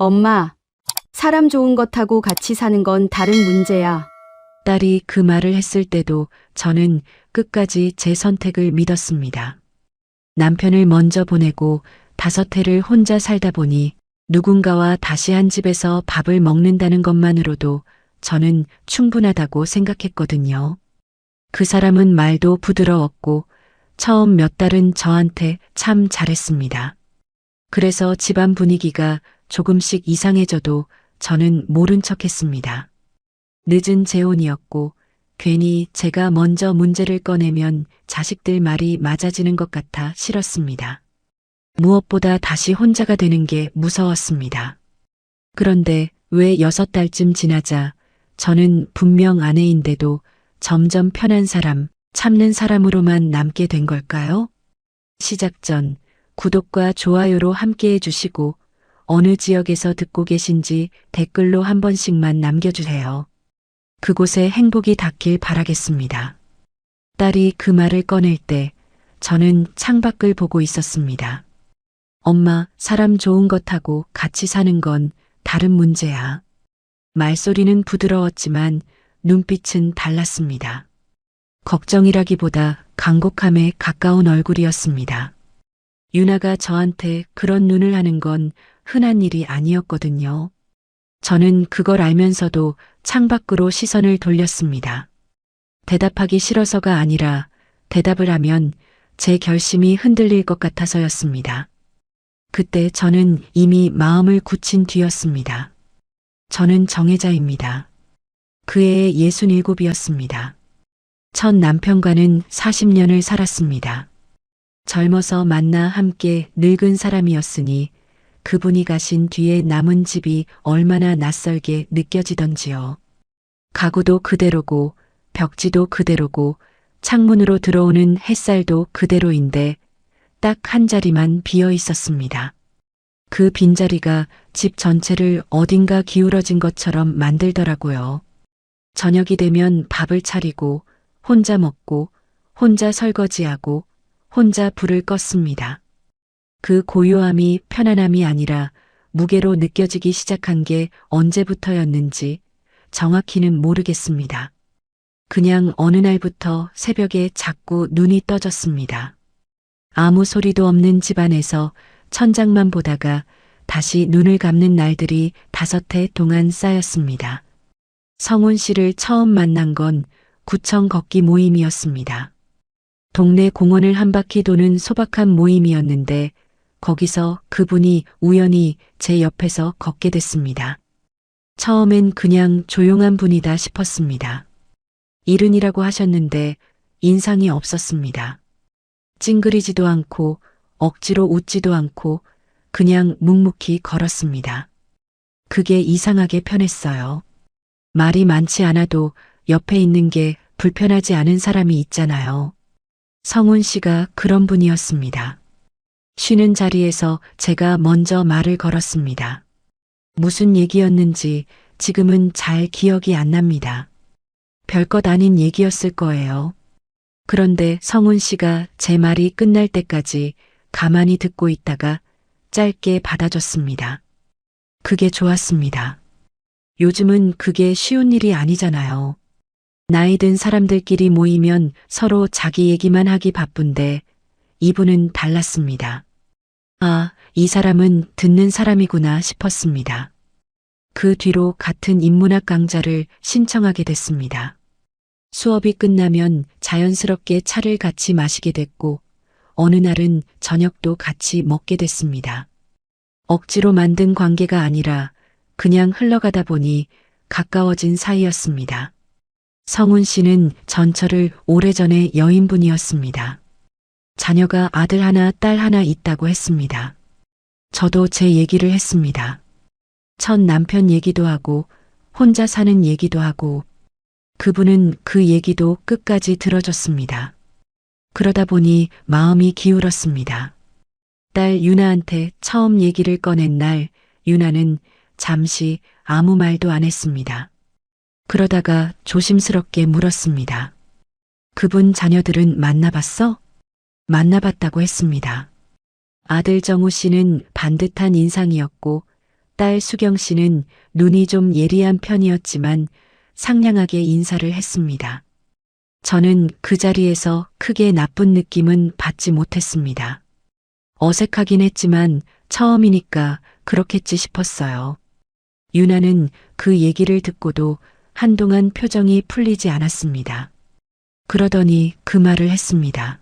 엄마, 사람 좋은 것하고 같이 사는 건 다른 문제야. 딸이 그 말을 했을 때도 저는 끝까지 제 선택을 믿었습니다. 남편을 먼저 보내고 5해를 혼자 살다 보니 누군가와 다시 한 집에서 밥을 먹는다는 것만으로도 저는 충분하다고 생각했거든요. 그 사람은 말도 부드러웠고 처음 몇 달은 저한테 참 잘했습니다. 그래서 집안 분위기가 조금씩 이상해져도 저는 모른 척 했습니다. 늦은 재혼이었고 괜히 제가 먼저 문제를 꺼내면 자식들 말이 맞아지는 것 같아 싫었습니다. 무엇보다 다시 혼자가 되는 게 무서웠습니다. 그런데 왜 6달쯤 지나자 저는 분명 아내인데도 점점 편한 사람, 참는 사람으로만 남게 된 걸까요? 시작 전 구독과 좋아요로 함께 해주시고 어느 지역에서 듣고 계신지 댓글로 한 번씩만 남겨주세요. 그곳에 행복이 닿길 바라겠습니다. 딸이 그 말을 꺼낼 때 저는 창밖을 보고 있었습니다. 엄마, 사람 좋은 것하고 같이 사는 건 다른 문제야. 말소리는 부드러웠지만 눈빛은 달랐습니다. 걱정이라기보다 간곡함에 가까운 얼굴이었습니다. 유나가 저한테 그런 눈을 하는 건 흔한 일이 아니었거든요. 저는 그걸 알면서도 창밖으로 시선을 돌렸습니다. 대답하기 싫어서가 아니라 대답을 하면 제 결심이 흔들릴 것 같아서였습니다. 그때 저는 이미 마음을 굳힌 뒤였습니다. 저는 정혜자입니다. 그 해에 67이었습니다. 첫 남편과는 40년을 살았습니다. 젊어서 만나 함께 늙은 사람이었으니 그분이 가신 뒤에 남은 집이 얼마나 낯설게 느껴지던지요. 가구도 그대로고 벽지도 그대로고 창문으로 들어오는 햇살도 그대로인데 딱 한 자리만 비어 있었습니다. 그 빈자리가 집 전체를 어딘가 기울어진 것처럼 만들더라고요. 저녁이 되면 밥을 차리고 혼자 먹고 혼자 설거지하고 혼자 불을 껐습니다. 그 고요함이 편안함이 아니라 무게로 느껴지기 시작한 게 언제부터였는지 정확히는 모르겠습니다. 그냥 어느 날부터 새벽에 자꾸 눈이 떠졌습니다. 아무 소리도 없는 집안에서 천장만 보다가 다시 눈을 감는 날들이 5해 동안 쌓였습니다. 성훈 씨를 처음 만난 건 구청 걷기 모임이었습니다. 동네 공원을 한 바퀴 도는 소박한 모임이었는데 거기서 그분이 우연히 제 옆에서 걷게 됐습니다. 처음엔 그냥 조용한 분이다 싶었습니다. 일은이라고 하셨는데 인상이 없었습니다. 찡그리지도 않고 억지로 웃지도 않고 그냥 묵묵히 걸었습니다. 그게 이상하게 편했어요. 말이 많지 않아도 옆에 있는 게 불편하지 않은 사람이 있잖아요. 성훈 씨가 그런 분이었습니다. 쉬는 자리에서 제가 먼저 말을 걸었습니다. 무슨 얘기였는지 지금은 잘 기억이 안 납니다. 별것 아닌 얘기였을 거예요. 그런데 성훈 씨가 제 말이 끝날 때까지 가만히 듣고 있다가 짧게 받아줬습니다. 그게 좋았습니다. 요즘은 그게 쉬운 일이 아니잖아요. 나이 든 사람들끼리 모이면 서로 자기 얘기만 하기 바쁜데 이분은 달랐습니다. 아, 이 사람은 듣는 사람이구나 싶었습니다. 그 뒤로 같은 인문학 강좌를 신청하게 됐습니다. 수업이 끝나면 자연스럽게 차를 같이 마시게 됐고 어느 날은 저녁도 같이 먹게 됐습니다. 억지로 만든 관계가 아니라 그냥 흘러가다 보니 가까워진 사이였습니다. 성훈 씨는 전철을 오래전에 여인분이었습니다. 자녀가 아들 하나, 딸 하나 있다고 했습니다. 저도 제 얘기를 했습니다. 첫 남편 얘기도 하고 혼자 사는 얘기도 하고 그분은 그 얘기도 끝까지 들어줬습니다. 그러다 보니 마음이 기울었습니다. 딸 유나한테 처음 얘기를 꺼낸 날 유나는 잠시 아무 말도 안 했습니다. 그러다가 조심스럽게 물었습니다. 그분 자녀들은 만나봤어? 만나봤다고 했습니다. 아들 정우 씨는 반듯한 인상이었고 딸 수경 씨는 눈이 좀 예리한 편이었지만 상냥하게 인사를 했습니다. 저는 그 자리에서 크게 나쁜 느낌은 받지 못했습니다. 어색하긴 했지만 처음이니까 그렇겠지 싶었어요. 유나는 그 얘기를 듣고도 한동안 표정이 풀리지 않았습니다. 그러더니 그 말을 했습니다.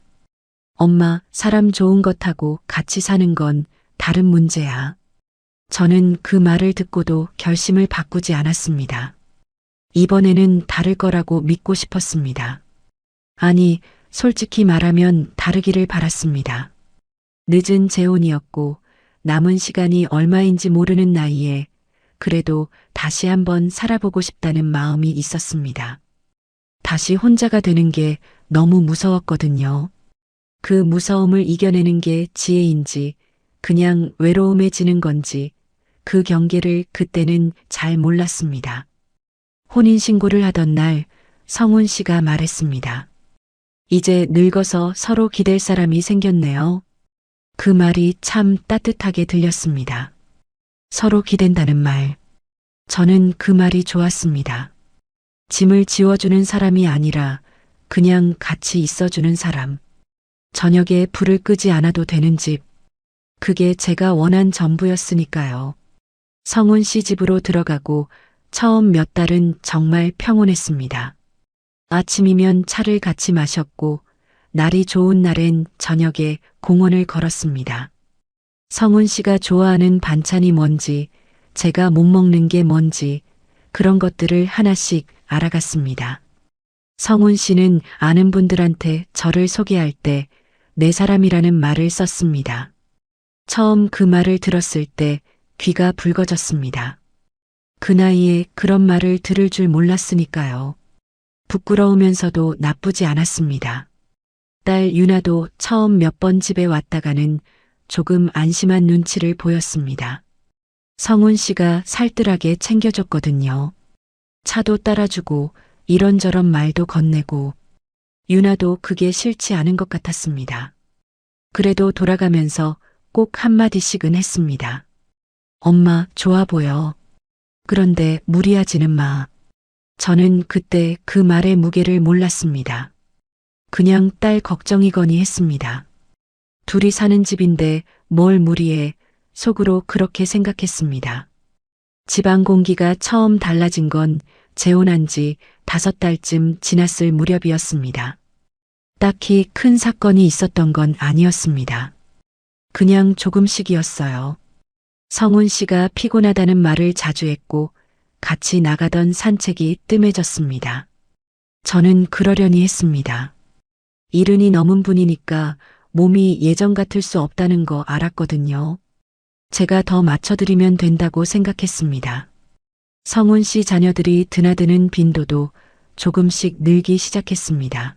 엄마, 사람 좋은 것하고 같이 사는 건 다른 문제야. 저는 그 말을 듣고도 결심을 바꾸지 않았습니다. 이번에는 다를 거라고 믿고 싶었습니다. 아니, 솔직히 말하면 다르기를 바랐습니다. 늦은 재혼이었고 남은 시간이 얼마인지 모르는 나이에 그래도 다시 한번 살아보고 싶다는 마음이 있었습니다. 다시 혼자가 되는 게 너무 무서웠거든요. 그 무서움을 이겨내는 게 지혜인지 그냥 외로움에 지는 건지 그 경계를 그때는 잘 몰랐습니다. 혼인신고를 하던 날 성훈 씨가 말했습니다. 이제 늙어서 서로 기댈 사람이 생겼네요. 그 말이 참 따뜻하게 들렸습니다. 서로 기댄다는 말. 저는 그 말이 좋았습니다. 짐을 지워주는 사람이 아니라 그냥 같이 있어주는 사람. 저녁에 불을 끄지 않아도 되는 집. 그게 제가 원한 전부였으니까요. 성훈 씨 집으로 들어가고 처음 몇 달은 정말 평온했습니다. 아침이면 차를 같이 마셨고 날이 좋은 날엔 저녁에 공원을 걸었습니다. 성훈 씨가 좋아하는 반찬이 뭔지, 제가 못 먹는 게 뭔지 그런 것들을 하나씩 알아갔습니다. 성훈 씨는 아는 분들한테 저를 소개할 때 내 사람이라는 말을 썼습니다. 처음 그 말을 들었을 때 귀가 붉어졌습니다. 그 나이에 그런 말을 들을 줄 몰랐으니까요. 부끄러우면서도 나쁘지 않았습니다. 딸 유나도 처음 몇 번 집에 왔다가는 조금 안심한 눈치를 보였습니다. 성훈 씨가 살뜰하게 챙겨줬거든요. 차도 따라주고 이런저런 말도 건네고 유나도 그게 싫지 않은 것 같았습니다. 그래도 돌아가면서 꼭 한마디씩은 했습니다. 엄마, 좋아 보여. 그런데 무리하지는 마. 저는 그때 그 말의 무게를 몰랐습니다. 그냥 딸 걱정이거니 했습니다. 둘이 사는 집인데 뭘 무리해 속으로 그렇게 생각했습니다. 집안 공기가 처음 달라진 건 재혼한 지 5달쯤 지났을 무렵이었습니다. 딱히 큰 사건이 있었던 건 아니었습니다. 그냥 조금씩이었어요. 성훈 씨가 피곤하다는 말을 자주 했고 같이 나가던 산책이 뜸해졌습니다. 저는 그러려니 했습니다. 이른이 넘은 분이니까 몸이 예전 같을 수 없다는 거 알았거든요. 제가 더 맞춰드리면 된다고 생각했습니다. 성훈 씨 자녀들이 드나드는 빈도도 조금씩 늘기 시작했습니다.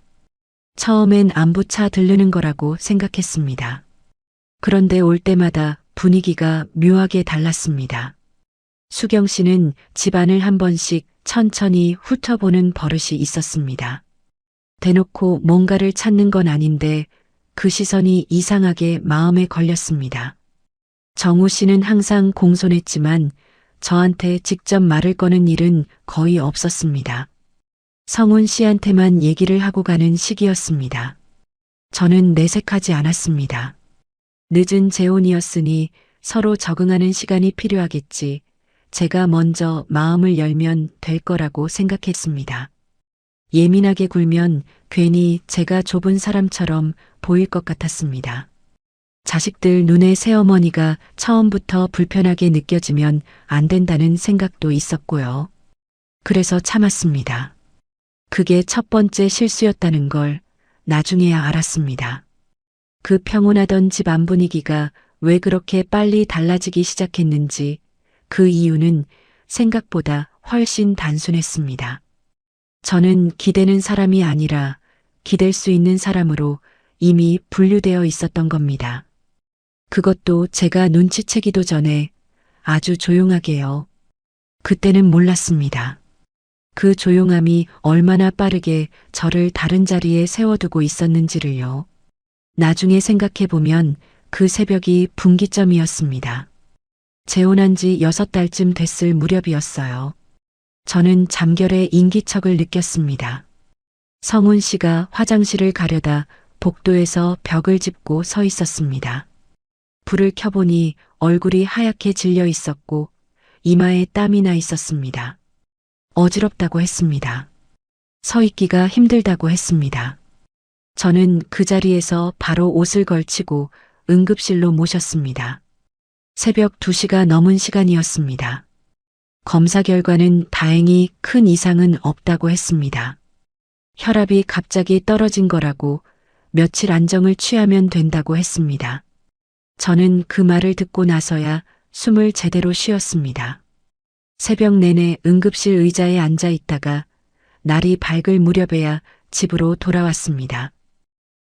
처음엔 안부차 들르는 거라고 생각했습니다. 그런데 올 때마다 분위기가 묘하게 달랐습니다. 수경 씨는 집안을 한 번씩 천천히 훑어보는 버릇이 있었습니다. 대놓고 뭔가를 찾는 건 아닌데 그 시선이 이상하게 마음에 걸렸습니다. 정우 씨는 항상 공손했지만 저한테 직접 말을 거는 일은 거의 없었습니다. 성훈 씨한테만 얘기를 하고 가는 시기였습니다. 저는 내색하지 않았습니다. 늦은 재혼이었으니 서로 적응하는 시간이 필요하겠지. 제가 먼저 마음을 열면 될 거라고 생각했습니다. 예민하게 굴면 괜히 제가 좁은 사람처럼 보일 것 같았습니다. 자식들 눈에 새어머니가 처음부터 불편하게 느껴지면 안 된다는 생각도 있었고요. 그래서 참았습니다. 그게 첫 번째 실수였다는 걸 나중에야 알았습니다. 그 평온하던 집안 분위기가 왜 그렇게 빨리 달라지기 시작했는지 그 이유는 생각보다 훨씬 단순했습니다. 저는 기대는 사람이 아니라 기댈 수 있는 사람으로 이미 분류되어 있었던 겁니다. 그것도 제가 눈치채기도 전에 아주 조용하게요. 그때는 몰랐습니다. 그 조용함이 얼마나 빠르게 저를 다른 자리에 세워두고 있었는지를요. 나중에 생각해보면 그 새벽이 분기점이었습니다. 재혼한 지 6달쯤 됐을 무렵이었어요. 저는 잠결에 인기척을 느꼈습니다. 성훈 씨가 화장실을 가려다 복도에서 벽을 짚고 서 있었습니다. 불을 켜보니 얼굴이 하얗게 질려 있었고 이마에 땀이 나 있었습니다. 어지럽다고 했습니다. 서 있기가 힘들다고 했습니다. 저는 그 자리에서 바로 옷을 걸치고 응급실로 모셨습니다. 새벽 2시가 넘은 시간이었습니다. 검사 결과는 다행히 큰 이상은 없다고 했습니다. 혈압이 갑자기 떨어진 거라고 며칠 안정을 취하면 된다고 했습니다. 저는 그 말을 듣고 나서야 숨을 제대로 쉬었습니다. 새벽 내내 응급실 의자에 앉아 있다가 날이 밝을 무렵에야 집으로 돌아왔습니다.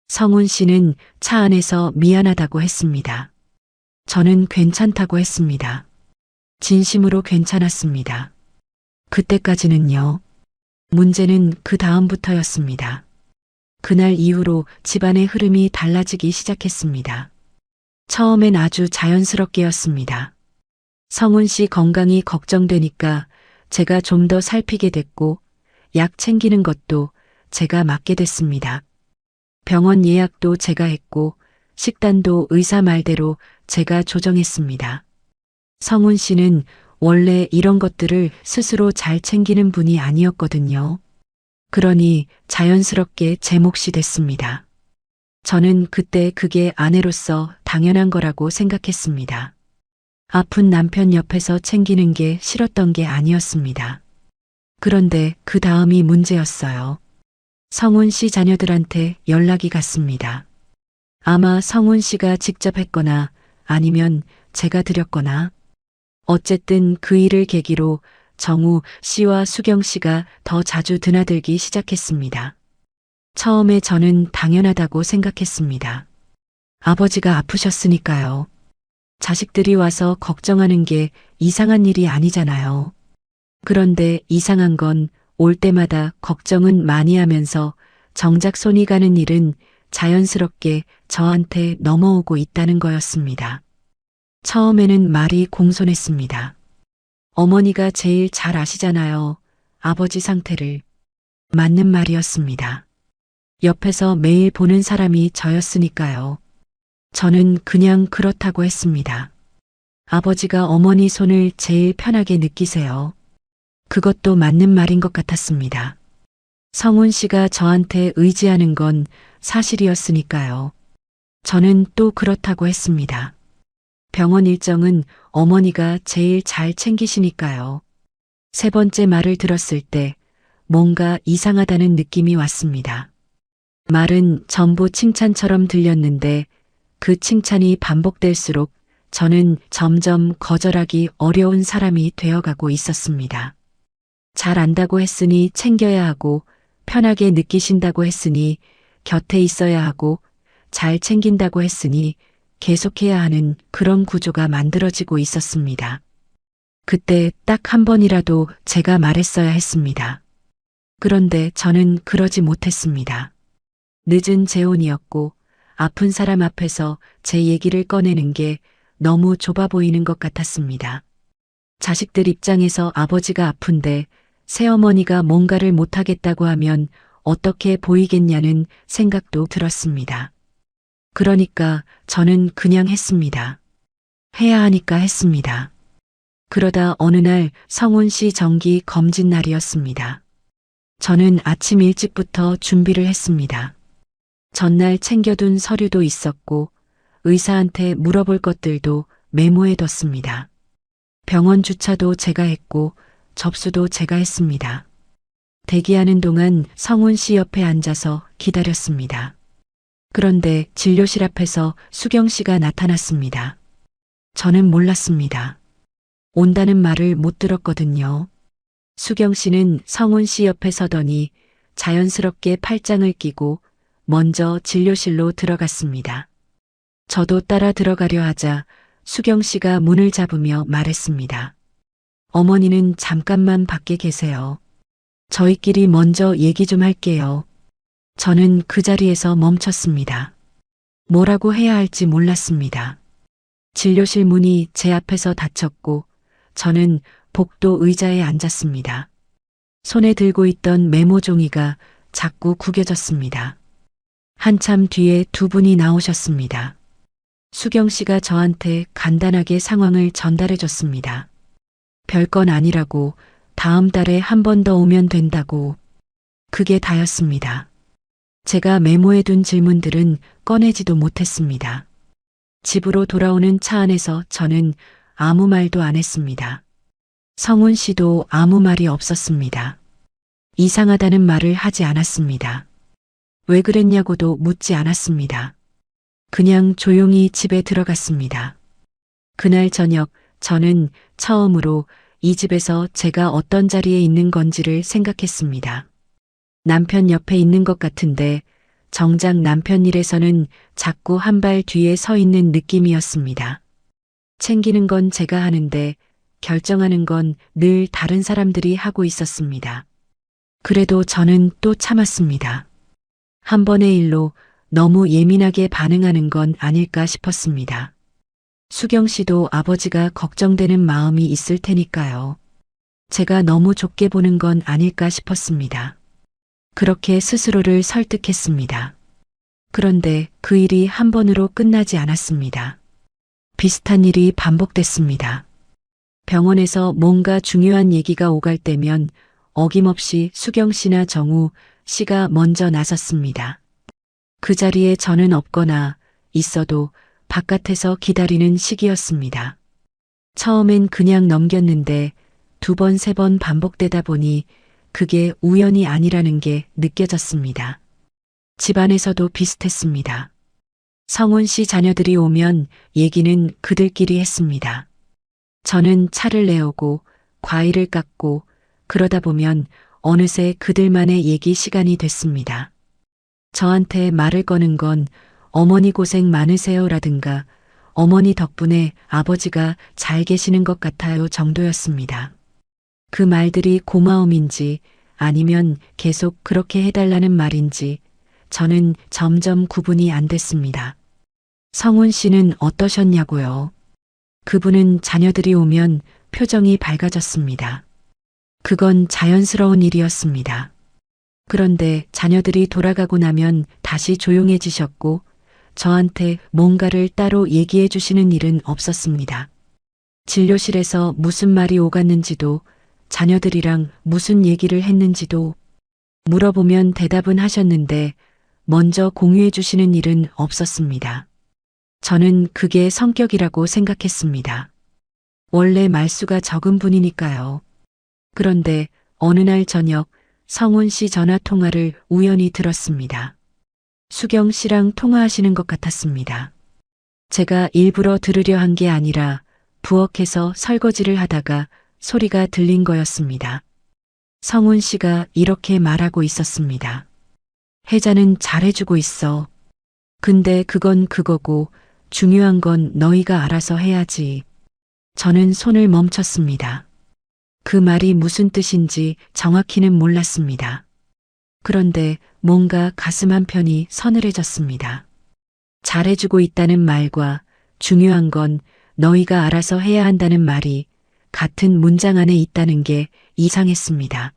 성훈 씨는 차 안에서 미안하다고 했습니다. 저는 괜찮다고 했습니다. 진심으로 괜찮았습니다. 그때까지는요. 문제는 그 다음부터였습니다. 그날 이후로 집안의 흐름이 달라지기 시작했습니다. 처음엔 아주 자연스럽게였습니다. 성훈 씨 건강이 걱정되니까 제가 좀 더 살피게 됐고 약 챙기는 것도 제가 맡게 됐습니다. 병원 예약도 제가 했고 식단도 의사 말대로 제가 조정했습니다. 성훈 씨는 원래 이런 것들을 스스로 잘 챙기는 분이 아니었거든요. 그러니 자연스럽게 제 몫이 됐습니다. 저는 그때 그게 아내로서 당연한 거라고 생각했습니다. 아픈 남편 옆에서 챙기는 게 싫었던 게 아니었습니다. 그런데 그 다음이 문제였어요. 성훈 씨 자녀들한테 연락이 갔습니다. 아마 성훈 씨가 직접 했거나 아니면 제가 드렸거나 어쨌든 그 일을 계기로 정우 씨와 수경 씨가 더 자주 드나들기 시작했습니다. 처음에 저는 당연하다고 생각했습니다. 아버지가 아프셨으니까요. 자식들이 와서 걱정하는 게 이상한 일이 아니잖아요. 그런데 이상한 건 올 때마다 걱정은 많이 하면서 정작 손이 가는 일은 자연스럽게 저한테 넘어오고 있다는 거였습니다. 처음에는 말이 공손했습니다. 어머니가 제일 잘 아시잖아요. 아버지 상태를. 맞는 말이었습니다. 옆에서 매일 보는 사람이 저였으니까요. 저는 그냥 그렇다고 했습니다. 아버지가 어머니 손을 제일 편하게 느끼세요. 그것도 맞는 말인 것 같았습니다. 성훈 씨가 저한테 의지하는 건 사실이었으니까요. 저는 또 그렇다고 했습니다. 병원 일정은 어머니가 제일 잘 챙기시니까요. 세 번째 말을 들었을 때 뭔가 이상하다는 느낌이 왔습니다. 말은 전부 칭찬처럼 들렸는데 그 칭찬이 반복될수록 저는 점점 거절하기 어려운 사람이 되어가고 있었습니다. 잘 안다고 했으니 챙겨야 하고 편하게 느끼신다고 했으니 곁에 있어야 하고 잘 챙긴다고 했으니 계속해야 하는 그런 구조가 만들어지고 있었습니다. 그때 딱 한 번이라도 제가 말했어야 했습니다. 그런데 저는 그러지 못했습니다. 늦은 재혼이었고 아픈 사람 앞에서 제 얘기를 꺼내는 게 너무 좁아 보이는 것 같았습니다. 자식들 입장에서 아버지가 아픈데 새어머니가 뭔가를 못하겠다고 하면 어떻게 보이겠냐는 생각도 들었습니다. 그러니까 저는 그냥 했습니다. 해야 하니까 했습니다. 그러다 어느 날 성훈 씨 정기 검진 날이었습니다. 저는 아침 일찍부터 준비를 했습니다. 전날 챙겨둔 서류도 있었고 의사한테 물어볼 것들도 메모해뒀습니다. 병원 주차도 제가 했고 접수도 제가 했습니다. 대기하는 동안 성훈 씨 옆에 앉아서 기다렸습니다. 그런데 진료실 앞에서 수경 씨가 나타났습니다. 저는 몰랐습니다. 온다는 말을 못 들었거든요. 수경 씨는 성훈 씨 옆에 서더니 자연스럽게 팔짱을 끼고 먼저 진료실로 들어갔습니다. 저도 따라 들어가려 하자 수경 씨가 문을 잡으며 말했습니다. 어머니는 잠깐만 밖에 계세요. 저희끼리 먼저 얘기 좀 할게요. 저는 그 자리에서 멈췄습니다. 뭐라고 해야 할지 몰랐습니다. 진료실 문이 제 앞에서 닫혔고 저는 복도 의자에 앉았습니다. 손에 들고 있던 메모 종이가 자꾸 구겨졌습니다. 한참 뒤에 두 분이 나오셨습니다. 수경 씨가 저한테 간단하게 상황을 전달해 줬습니다. 별건 아니라고, 다음 달에 한 번 더 오면 된다고. 그게 다였습니다. 제가 메모해둔 질문들은 꺼내지도 못했습니다. 집으로 돌아오는 차 안에서 저는 아무 말도 안 했습니다. 성훈 씨도 아무 말이 없었습니다. 이상하다는 말을 하지 않았습니다. 왜 그랬냐고도 묻지 않았습니다. 그냥 조용히 집에 들어갔습니다. 그날 저녁 저는 처음으로 이 집에서 제가 어떤 자리에 있는 건지를 생각했습니다. 남편 옆에 있는 것 같은데 정작 남편 일에서는 자꾸 한 발 뒤에 서 있는 느낌이었습니다. 챙기는 건 제가 하는데 결정하는 건 늘 다른 사람들이 하고 있었습니다. 그래도 저는 또 참았습니다. 한 번의 일로 너무 예민하게 반응하는 건 아닐까 싶었습니다. 수경 씨도 아버지가 걱정되는 마음이 있을 테니까요. 제가 너무 좁게 보는 건 아닐까 싶었습니다. 그렇게 스스로를 설득했습니다. 그런데 그 일이 한 번으로 끝나지 않았습니다. 비슷한 일이 반복됐습니다. 병원에서 뭔가 중요한 얘기가 오갈 때면 어김없이 수경 씨나 정우 씨가 먼저 나섰습니다. 그 자리에 저는 없거나 있어도 바깥에서 기다리는 시기였습니다. 처음엔 그냥 넘겼는데 두 번, 세 번 반복되다 보니 그게 우연이 아니라는 게 느껴졌습니다. 집안에서도 비슷했습니다. 성훈 씨 자녀들이 오면 얘기는 그들끼리 했습니다. 저는 차를 내오고 과일을 깎고 그러다 보면 어느새 그들만의 얘기 시간이 됐습니다. 저한테 말을 거는 건 어머니 고생 많으세요라든가 어머니 덕분에 아버지가 잘 계시는 것 같아요 정도였습니다. 그 말들이 고마움인지 아니면 계속 그렇게 해달라는 말인지 저는 점점 구분이 안 됐습니다. 성훈 씨는 어떠셨냐고요? 그분은 자녀들이 오면 표정이 밝아졌습니다. 그건 자연스러운 일이었습니다. 그런데 자녀들이 돌아가고 나면 다시 조용해지셨고 저한테 뭔가를 따로 얘기해 주시는 일은 없었습니다. 진료실에서 무슨 말이 오갔는지도 자녀들이랑 무슨 얘기를 했는지도 물어보면 대답은 하셨는데 먼저 공유해 주시는 일은 없었습니다. 저는 그게 성격이라고 생각했습니다. 원래 말수가 적은 분이니까요. 그런데 어느 날 저녁 성훈 씨 전화 통화를 우연히 들었습니다. 수경 씨랑 통화하시는 것 같았습니다. 제가 일부러 들으려 한 게 아니라 부엌에서 설거지를 하다가 소리가 들린 거였습니다. 성훈 씨가 이렇게 말하고 있었습니다. 혜자는 잘해주고 있어. 근데 그건 그거고 중요한 건 너희가 알아서 해야지. 저는 손을 멈췄습니다. 그 말이 무슨 뜻인지 정확히는 몰랐습니다. 그런데 뭔가 가슴 한편이 서늘해졌습니다. 잘해주고 있다는 말과 중요한 건 너희가 알아서 해야 한다는 말이 같은 문장 안에 있다는 게 이상했습니다.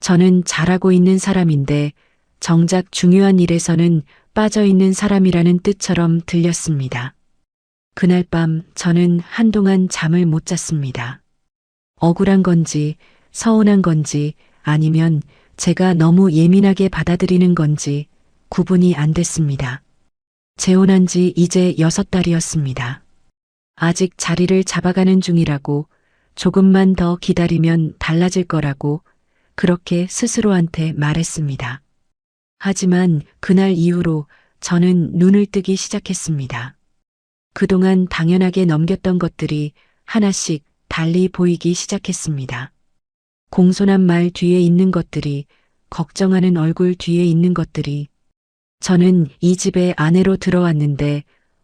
저는 잘하고 있는 사람인데 정작 중요한 일에서는 빠져있는 사람이라는 뜻처럼 들렸습니다. 그날 밤 저는 한동안 잠을 못 잤습니다. 억울한 건지 서운한 건지 아니면 제가 너무 예민하게 받아들이는 건지 구분이 안 됐습니다. 재혼한 지 이제 6달이었습니다. 아직 자리를 잡아가는 중이라고 조금만 더 기다리면 달라질 거라고 그렇게 스스로한테 말했습니다. 하지만 그날 이후로 저는 눈을 뜨기 시작했습니다. 그동안 당연하게 넘겼던 것들이 하나씩 달리 보이기 시작했습니다. 공손한 말 뒤에 있는 것들이, 걱정하는 얼굴 뒤에 있는 것들이. 저는 이 집에 아내로 들어왔는데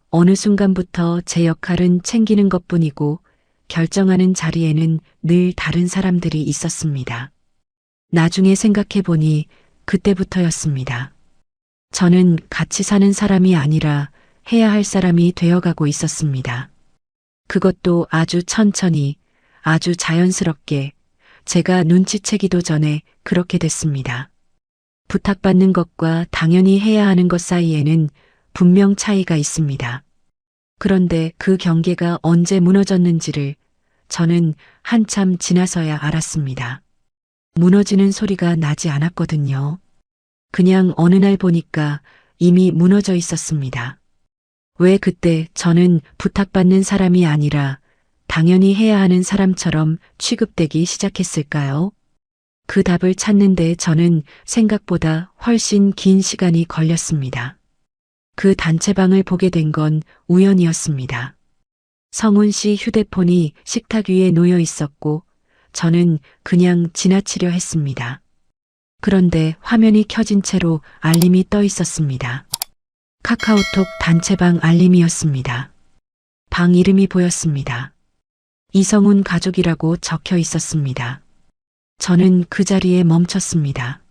어느 순간부터 제 역할은 챙기는 것뿐이고 결정하는 자리에는 늘 다른 사람들이 있었습니다. 나중에 생각해보니 그때부터였습니다. 저는 같이 사는 사람이 아니라 해야 할 사람이 되어가고 있었습니다. 그것도 아주 천천히, 아주 자연스럽게 제가 눈치채기도 전에 그렇게 됐습니다. 부탁받는 것과 당연히 해야 하는 것 사이에는 분명 차이가 있습니다. 그런데 그 경계가 언제 무너졌는지를 저는 한참 지나서야 알았습니다. 무너지는 소리가 나지 않았거든요. 그냥 어느 날 보니까 이미 무너져 있었습니다. 왜 그때 저는 부탁받는 사람이 아니라 당연히 해야 하는 사람처럼 취급되기 시작했을까요? 그 답을 찾는데 저는 생각보다 훨씬 긴 시간이 걸렸습니다. 그 단체방을 보게 된 건 우연이었습니다. 성훈 씨 휴대폰이 식탁 위에 놓여 있었고 저는 그냥 지나치려 했습니다. 그런데 화면이 켜진 채로 알림이 떠 있었습니다. 카카오톡 단체방 알림이었습니다. 방 이름이 보였습니다. 이성훈 가족이라고 적혀 있었습니다. 저는 그 자리에 멈췄습니다.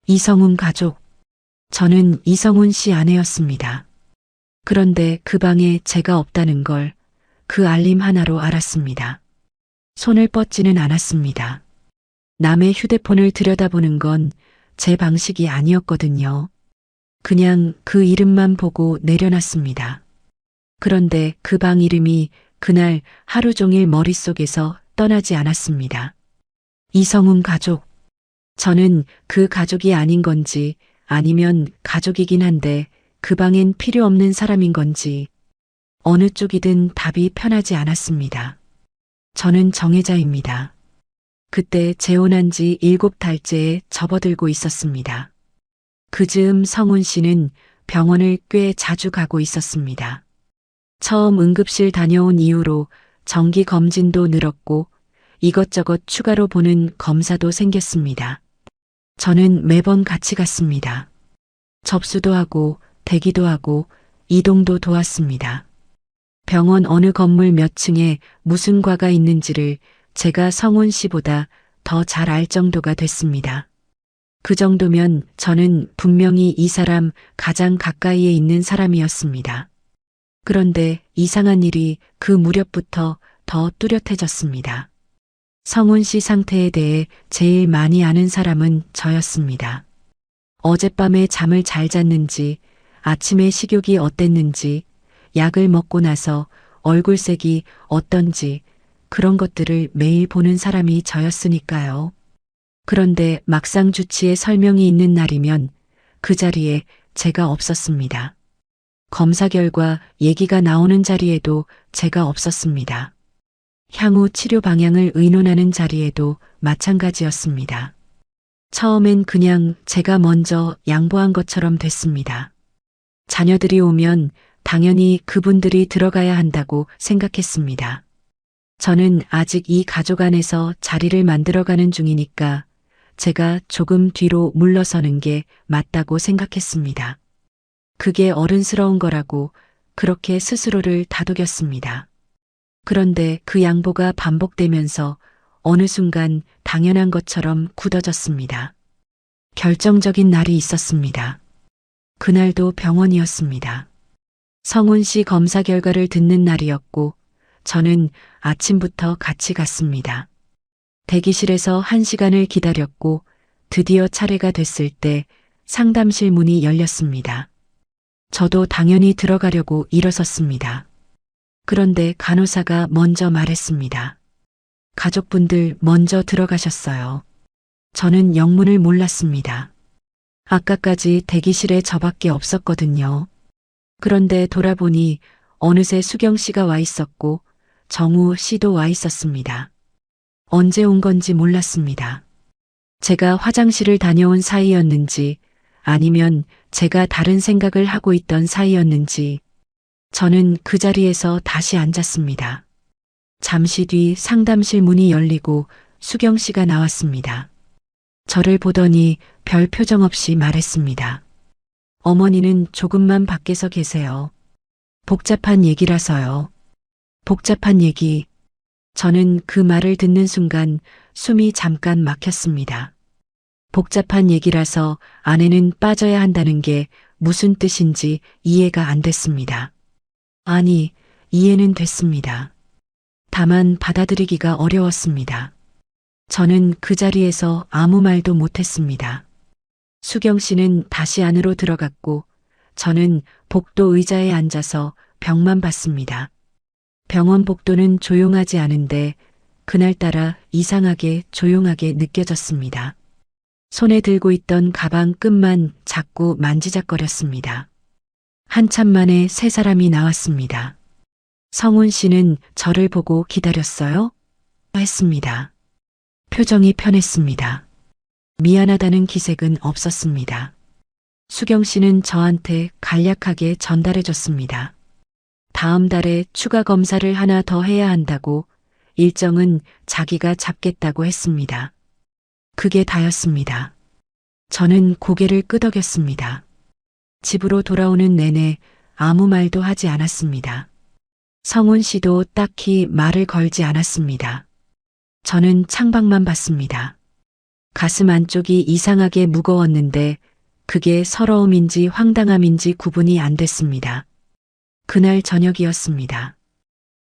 이성훈 가족. 저는 이성훈 씨 아내였습니다. 그런데 그 방에 제가 없다는 걸 그 알림 하나로 알았습니다. 손을 뻗지는 않았습니다. 남의 휴대폰을 들여다보는 건 제 방식이 아니었거든요. 그냥 그 이름만 보고 내려놨습니다. 그런데 그 방 이름이 그날 하루 종일 머릿속에서 떠나지 않았습니다. 이성훈 가족. 저는 그 가족이 아닌 건지 아니면 가족이긴 한데 그 방엔 필요 없는 사람인 건지 어느 쪽이든 답이 편하지 않았습니다. 저는 정혜자입니다. 그때 재혼한 지 7달째에 접어들고 있었습니다. 그 즈음 성훈 씨는 병원을 꽤 자주 가고 있었습니다. 처음 응급실 다녀온 이후로 정기 검진도 늘었고 이것저것 추가로 보는 검사도 생겼습니다. 저는 매번 같이 갔습니다. 접수도 하고 대기도 하고 이동도 도왔습니다. 병원 어느 건물 몇 층에 무슨 과가 있는지를 제가 성훈 씨보다 더 잘 알 정도가 됐습니다. 그 정도면 저는 분명히 이 사람 가장 가까이에 있는 사람이었습니다. 그런데 이상한 일이 그 무렵부터 더 뚜렷해졌습니다. 성훈 씨 상태에 대해 제일 많이 아는 사람은 저였습니다. 어젯밤에 잠을 잘 잤는지, 아침에 식욕이 어땠는지, 약을 먹고 나서 얼굴색이 어떤지 그런 것들을 매일 보는 사람이 저였으니까요. 그런데 막상 주치의 설명이 있는 날이면 그 자리에 제가 없었습니다. 검사 결과 얘기가 나오는 자리에도 제가 없었습니다. 향후 치료 방향을 의논하는 자리에도 마찬가지였습니다. 처음엔 그냥 제가 먼저 양보한 것처럼 됐습니다. 자녀들이 오면 당연히 그분들이 들어가야 한다고 생각했습니다. 저는 아직 이 가족 안에서 자리를 만들어가는 중이니까 제가 조금 뒤로 물러서는 게 맞다고 생각했습니다. 그게 어른스러운 거라고 그렇게 스스로를 다독였습니다. 그런데 그 양보가 반복되면서 어느 순간 당연한 것처럼 굳어졌습니다. 결정적인 날이 있었습니다. 그날도 병원이었습니다. 성훈 씨 검사 결과를 듣는 날이었고 저는 아침부터 같이 갔습니다. 대기실에서 1시간을 기다렸고 드디어 차례가 됐을 때 상담실 문이 열렸습니다. 저도 당연히 들어가려고 일어섰습니다. 그런데 간호사가 먼저 말했습니다. 가족분들 먼저 들어가셨어요. 저는 영문을 몰랐습니다. 아까까지 대기실에 저밖에 없었거든요. 그런데 돌아보니 어느새 수경 씨가 와 있었고 정우 씨도 와 있었습니다. 언제 온 건지 몰랐습니다. 제가 화장실을 다녀온 사이였는지 아니면 제가 다른 생각을 하고 있던 사이였는지 저는 그 자리에서 다시 앉았습니다. 잠시 뒤 상담실 문이 열리고 수경 씨가 나왔습니다. 저를 보더니 별 표정 없이 말했습니다. 어머니는 조금만 밖에서 계세요. 복잡한 얘기라서요. 복잡한 얘기. 저는 그 말을 듣는 순간 숨이 잠깐 막혔습니다. 복잡한 얘기라서 아내는 빠져야 한다는 게 무슨 뜻인지 이해가 안 됐습니다. 아니, 이해는 됐습니다. 다만 받아들이기가 어려웠습니다. 저는 그 자리에서 아무 말도 못했습니다. 수경 씨는 다시 안으로 들어갔고 저는 복도 의자에 앉아서 벽만 봤습니다. 병원 복도는 조용하지 않은데 그날따라 이상하게 조용하게 느껴졌습니다. 손에 들고 있던 가방 끈만 자꾸 만지작거렸습니다. 한참 만에 세 사람이 나왔습니다. 성훈 씨는 저를 보고 기다렸어요? 했습니다. 표정이 편했습니다. 미안하다는 기색은 없었습니다. 수경 씨는 저한테 간략하게 전달해 줬습니다. 다음 달에 추가 검사를 하나 더 해야 한다고 일정은 자기가 잡겠다고 했습니다. 그게 다였습니다. 저는 고개를 끄덕였습니다. 집으로 돌아오는 내내 아무 말도 하지 않았습니다. 성훈 씨도 딱히 말을 걸지 않았습니다. 저는 창밖만 봤습니다. 가슴 안쪽이 이상하게 무거웠는데 그게 서러움인지 황당함인지 구분이 안 됐습니다. 그날 저녁이었습니다.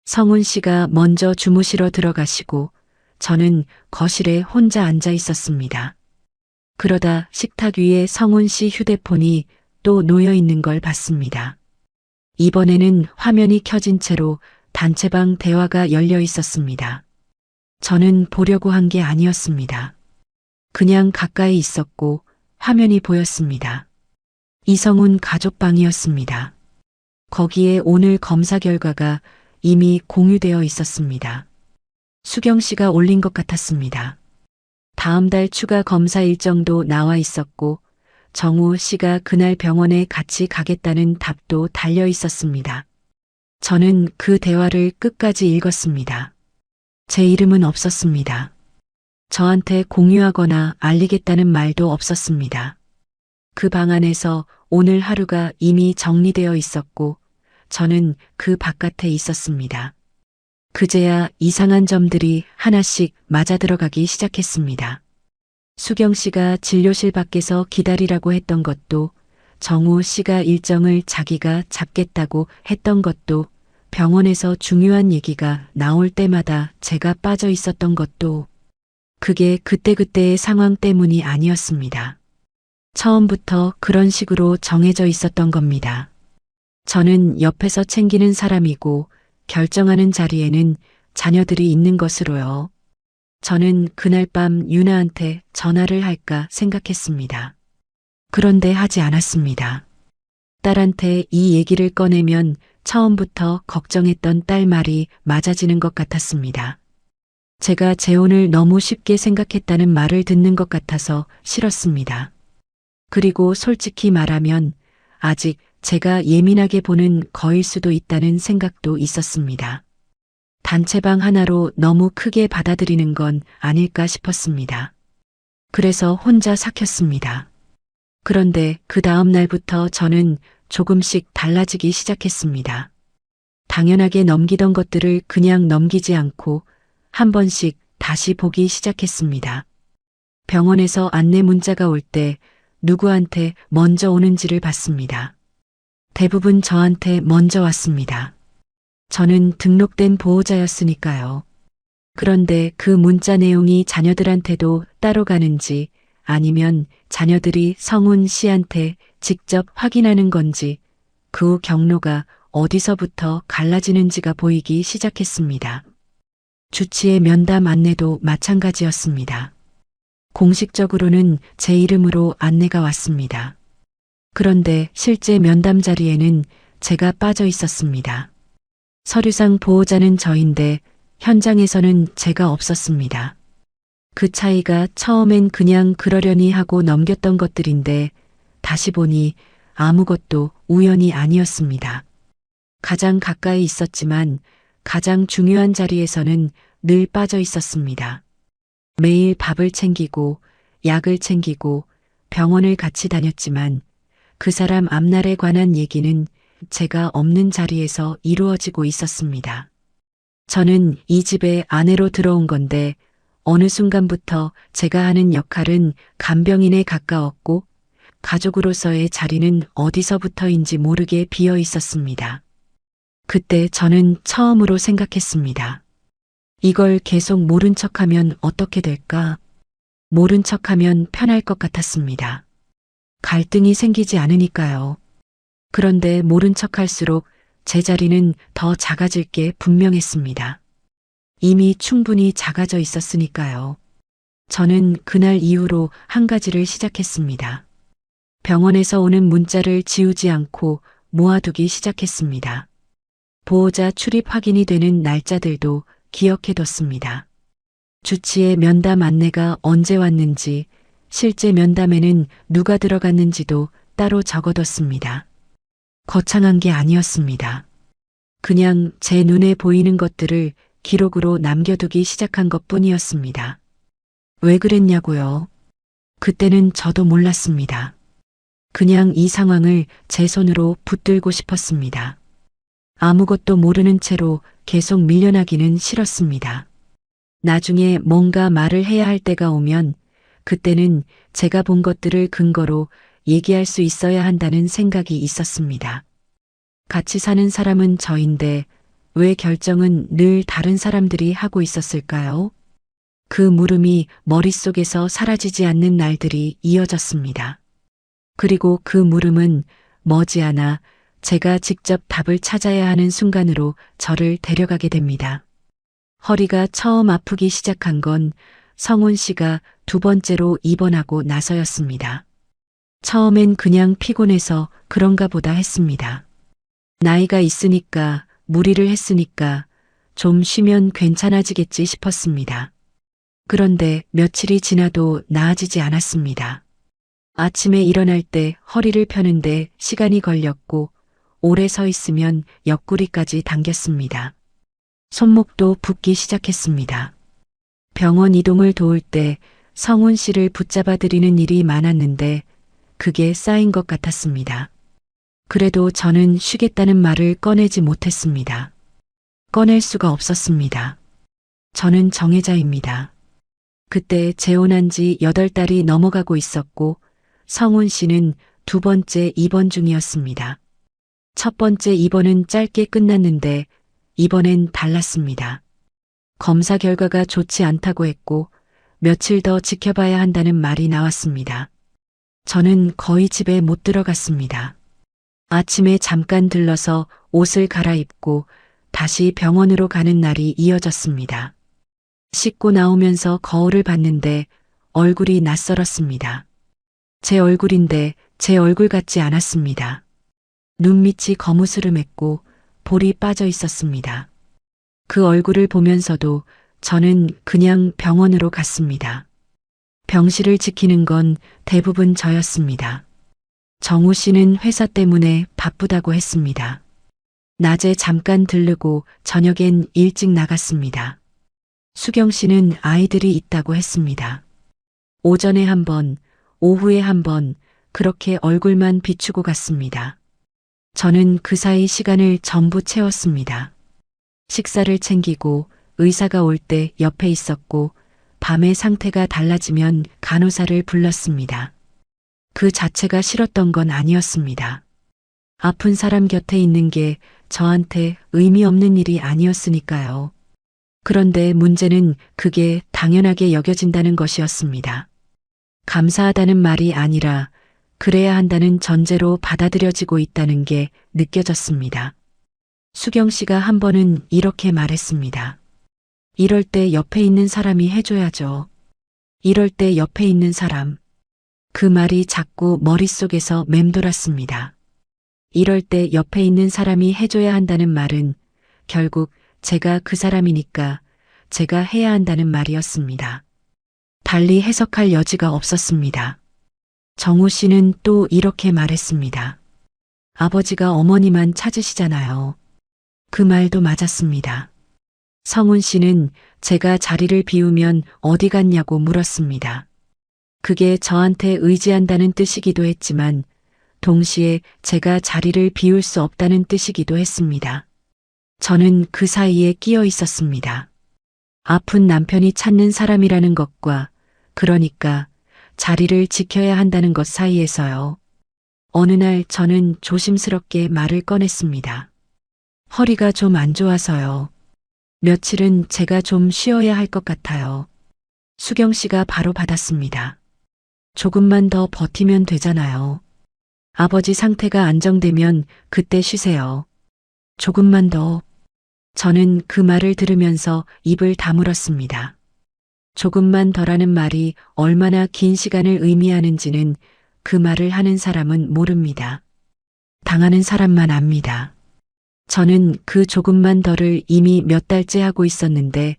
성훈 씨가 먼저 주무시러 들어가시고 저는 거실에 혼자 앉아 있었습니다. 그러다 식탁 위에 성훈 씨 휴대폰이 또 놓여 있는 걸 봤습니다. 이번에는 화면이 켜진 채로 단체방 대화가 열려 있었습니다. 저는 보려고 한 게 아니었습니다. 그냥 가까이 있었고 화면이 보였습니다. 이성훈 가족방이었습니다. 거기에 오늘 검사 결과가 이미 공유되어 있었습니다. 수경 씨가 올린 것 같았습니다. 다음 달 추가 검사 일정도 나와 있었고 정우 씨가 그날 병원에 같이 가겠다는 답도 달려 있었습니다. 저는 그 대화를 끝까지 읽었습니다. 제 이름은 없었습니다. 저한테 공유하거나 알리겠다는 말도 없었습니다. 그 방 안에서 오늘 하루가 이미 정리되어 있었고 저는 그 바깥에 있었습니다. 그제야 이상한 점들이 하나씩 맞아들어가기 시작했습니다. 수경 씨가 진료실 밖에서 기다리라고 했던 것도, 정우 씨가 일정을 자기가 잡겠다고 했던 것도, 병원에서 중요한 얘기가 나올 때마다 제가 빠져 있었던 것도, 그게 그때그때의 상황 때문이 아니었습니다. 처음부터 그런 식으로 정해져 있었던 겁니다. 저는 옆에서 챙기는 사람이고 결정하는 자리에는 자녀들이 있는 것으로요. 저는 그날 밤 유나한테 전화를 할까 생각했습니다. 그런데 하지 않았습니다. 딸한테 이 얘기를 꺼내면 처음부터 걱정했던 딸 말이 맞아지는 것 같았습니다. 제가 재혼을 너무 쉽게 생각했다는 말을 듣는 것 같아서 싫었습니다. 그리고 솔직히 말하면 아직 제가 예민하게 보는 거일 수도 있다는 생각도 있었습니다. 단체방 하나로 너무 크게 받아들이는 건 아닐까 싶었습니다. 그래서 혼자 삭혔습니다. 그런데 그 다음 날부터 저는 조금씩 달라지기 시작했습니다. 당연하게 넘기던 것들을 그냥 넘기지 않고 한 번씩 다시 보기 시작했습니다. 병원에서 안내 문자가 올 때 누구한테 먼저 오는지를 봤습니다. 대부분 저한테 먼저 왔습니다. 저는 등록된 보호자였으니까요. 그런데 그 문자 내용이 자녀들한테도 따로 가는지 아니면 자녀들이 성훈 씨한테 직접 확인하는 건지 그 후 경로가 어디서부터 갈라지는지가 보이기 시작했습니다. 주치의 면담 안내도 마찬가지였습니다. 공식적으로는 제 이름으로 안내가 왔습니다. 그런데 실제 면담 자리에는 제가 빠져 있었습니다. 서류상 보호자는 저인데 현장에서는 제가 없었습니다. 그 차이가 처음엔 그냥 그러려니 하고 넘겼던 것들인데 다시 보니 아무것도 우연이 아니었습니다. 가장 가까이 있었지만 가장 중요한 자리에서는 늘 빠져 있었습니다. 매일 밥을 챙기고 약을 챙기고 병원을 같이 다녔지만 그 사람 앞날에 관한 얘기는 제가 없는 자리에서 이루어지고 있었습니다. 저는 이 집에 아내로 들어온 건데 어느 순간부터 제가 하는 역할은 간병인에 가까웠고 가족으로서의 자리는 어디서부터인지 모르게 비어 있었습니다. 그때 저는 처음으로 생각했습니다. 이걸 계속 모른 척하면 어떻게 될까? 모른 척하면 편할 것 같았습니다. 갈등이 생기지 않으니까요. 그런데 모른 척할수록 제 자리는 더 작아질 게 분명했습니다. 이미 충분히 작아져 있었으니까요. 저는 그날 이후로 한 가지를 시작했습니다. 병원에서 오는 문자를 지우지 않고 모아두기 시작했습니다. 보호자 출입 확인이 되는 날짜들도 기억해뒀습니다. 주치의 면담 안내가 언제 왔는지, 실제 면담에는 누가 들어갔는지도 따로 적어뒀습니다. 거창한 게 아니었습니다. 그냥 제 눈에 보이는 것들을 기록으로 남겨두기 시작한 것 뿐이었습니다. 왜 그랬냐고요? 그때는 저도 몰랐습니다. 그냥 이 상황을 제 손으로 붙들고 싶었습니다. 아무것도 모르는 채로 계속 밀려나기는 싫었습니다. 나중에 뭔가 말을 해야 할 때가 오면 그때는 제가 본 것들을 근거로 얘기할 수 있어야 한다는 생각이 있었습니다. 같이 사는 사람은 저인데 왜 결정은 늘 다른 사람들이 하고 있었을까요? 그 물음이 머릿속에서 사라지지 않는 날들이 이어졌습니다. 그리고 그 물음은 머지않아 제가 직접 답을 찾아야 하는 순간으로 저를 데려가게 됩니다. 허리가 처음 아프기 시작한 건 성훈 씨가 두 번째로 입원하고 나서였습니다. 처음엔 그냥 피곤해서 그런가 보다 했습니다. 나이가 있으니까, 무리를 했으니까 좀 쉬면 괜찮아지겠지 싶었습니다. 그런데 며칠이 지나도 나아지지 않았습니다. 아침에 일어날 때 허리를 펴는데 시간이 걸렸고 오래 서 있으면 옆구리까지 당겼습니다. 손목도 붓기 시작했습니다. 병원 이동을 도울 때 성훈 씨를 붙잡아 드리는 일이 많았는데 그게 쌓인 것 같았습니다. 그래도 저는 쉬겠다는 말을 꺼내지 못했습니다. 꺼낼 수가 없었습니다. 저는 정혜자입니다. 그때 재혼한 지 8달이 넘어가고 있었고 성훈 씨는 두 번째 입원 중이었습니다. 첫 번째 입원은 짧게 끝났는데 이번엔 달랐습니다. 검사 결과가 좋지 않다고 했고 며칠 더 지켜봐야 한다는 말이 나왔습니다. 저는 거의 집에 못 들어갔습니다. 아침에 잠깐 들러서 옷을 갈아입고 다시 병원으로 가는 날이 이어졌습니다. 씻고 나오면서 거울을 봤는데 얼굴이 낯설었습니다. 제 얼굴인데 제 얼굴 같지 않았습니다. 눈밑이 거무스름했고 볼이 빠져 있었습니다. 그 얼굴을 보면서도 저는 그냥 병원으로 갔습니다. 병실을 지키는 건 대부분 저였습니다. 정우 씨는 회사 때문에 바쁘다고 했습니다. 낮에 잠깐 들르고 저녁엔 일찍 나갔습니다. 수경 씨는 아이들이 있다고 했습니다. 오전에 한 번, 오후에 한 번 그렇게 얼굴만 비추고 갔습니다. 저는 그 사이 시간을 전부 채웠습니다. 식사를 챙기고 의사가 올 때 옆에 있었고 밤에 상태가 달라지면 간호사를 불렀습니다. 그 자체가 싫었던 건 아니었습니다. 아픈 사람 곁에 있는 게 저한테 의미 없는 일이 아니었으니까요. 그런데 문제는 그게 당연하게 여겨진다는 것이었습니다. 감사하다는 말이 아니라 그래야 한다는 전제로 받아들여지고 있다는 게 느껴졌습니다. 수경 씨가 한 번은 이렇게 말했습니다. 이럴 때 옆에 있는 사람이 해줘야죠. 이럴 때 옆에 있는 사람. 그 말이 자꾸 머릿속에서 맴돌았습니다. 이럴 때 옆에 있는 사람이 해줘야 한다는 말은 결국 제가 그 사람이니까 제가 해야 한다는 말이었습니다. 달리 해석할 여지가 없었습니다. 정우 씨는 또 이렇게 말했습니다. 아버지가 어머니만 찾으시잖아요. 그 말도 맞았습니다. 성훈 씨는 제가 자리를 비우면 어디 갔냐고 물었습니다. 그게 저한테 의지한다는 뜻이기도 했지만 동시에 제가 자리를 비울 수 없다는 뜻이기도 했습니다. 저는 그 사이에 끼어 있었습니다. 아픈 남편이 찾는 사람이라는 것과 그러니까 자리를 지켜야 한다는 것 사이에서요. 어느 날 저는 조심스럽게 말을 꺼냈습니다. 허리가 좀 안 좋아서요. 며칠은 제가 좀 쉬어야 할 것 같아요. 수경 씨가 바로 받았습니다. 조금만 더 버티면 되잖아요. 아버지 상태가 안정되면 그때 쉬세요. 조금만 더. 저는 그 말을 들으면서 입을 다물었습니다. 조금만 더라는 말이 얼마나 긴 시간을 의미하는지는 그 말을 하는 사람은 모릅니다. 당하는 사람만 압니다. 저는 그 조금만 더를 이미 몇 달째 하고 있었는데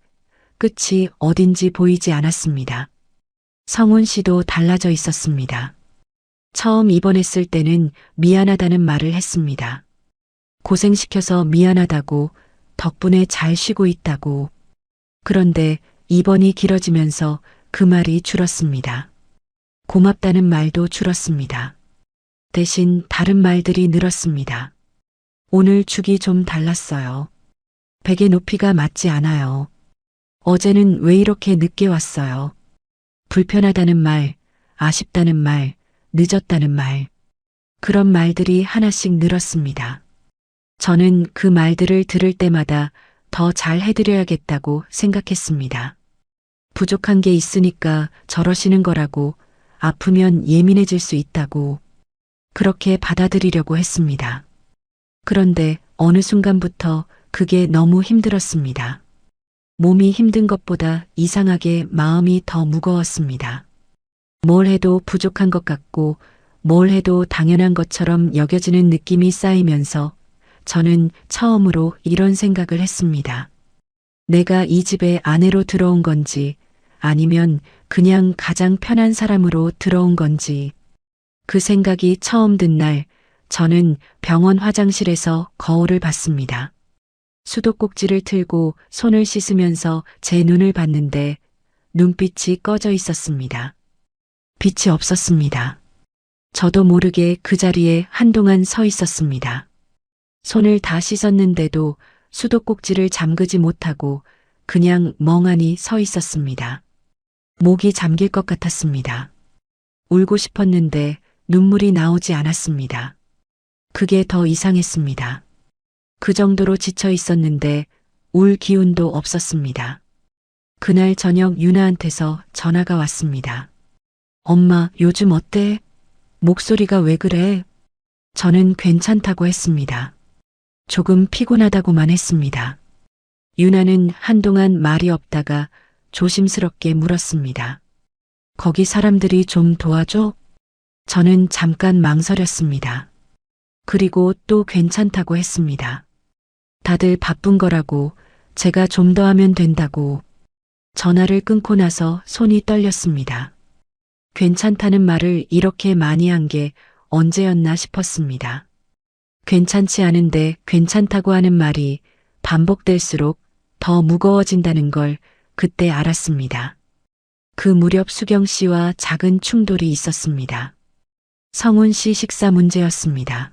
끝이 어딘지 보이지 않았습니다. 성훈 씨도 달라져 있었습니다. 처음 입원했을 때는 미안하다는 말을 했습니다. 고생시켜서 미안하다고, 덕분에 잘 쉬고 있다고. 그런데 입원이 길어지면서 그 말이 줄었습니다. 고맙다는 말도 줄었습니다. 대신 다른 말들이 늘었습니다. 오늘 죽이 좀 달랐어요. 베개 높이가 맞지 않아요. 어제는 왜 이렇게 늦게 왔어요? 불편하다는 말, 아쉽다는 말, 늦었다는 말. 그런 말들이 하나씩 늘었습니다. 저는 그 말들을 들을 때마다 더 잘 해드려야겠다고 생각했습니다. 부족한 게 있으니까 저러시는 거라고, 아프면 예민해질 수 있다고, 그렇게 받아들이려고 했습니다. 그런데 어느 순간부터 그게 너무 힘들었습니다. 몸이 힘든 것보다 이상하게 마음이 더 무거웠습니다. 뭘 해도 부족한 것 같고, 뭘 해도 당연한 것처럼 여겨지는 느낌이 쌓이면서 저는 처음으로 이런 생각을 했습니다. 내가 이 집에 아내로 들어온 건지, 아니면 그냥 가장 편한 사람으로 들어온 건지. 그 생각이 처음 든 날, 저는 병원 화장실에서 거울을 봤습니다. 수도꼭지를 틀고 손을 씻으면서 제 눈을 봤는데 눈빛이 꺼져 있었습니다. 빛이 없었습니다. 저도 모르게 그 자리에 한동안 서 있었습니다. 손을 다 씻었는데도 수도꼭지를 잠그지 못하고 그냥 멍하니 서 있었습니다. 목이 잠길 것 같았습니다. 울고 싶었는데 눈물이 나오지 않았습니다. 그게 더 이상했습니다. 그 정도로 지쳐 있었는데 울 기운도 없었습니다. 그날 저녁 유나한테서 전화가 왔습니다. 엄마, 요즘 어때? 목소리가 왜 그래? 저는 괜찮다고 했습니다. 조금 피곤하다고만 했습니다. 유나는 한동안 말이 없다가 조심스럽게 물었습니다. 거기 사람들이 좀 도와줘? 저는 잠깐 망설였습니다. 그리고 또 괜찮다고 했습니다. 다들 바쁜 거라고, 제가 좀 더 하면 된다고. 전화를 끊고 나서 손이 떨렸습니다. 괜찮다는 말을 이렇게 많이 한 게 언제였나 싶었습니다. 괜찮지 않은데 괜찮다고 하는 말이 반복될수록 더 무거워진다는 걸 그때 알았습니다. 그 무렵 수경 씨와 작은 충돌이 있었습니다. 성훈 씨 식사 문제였습니다.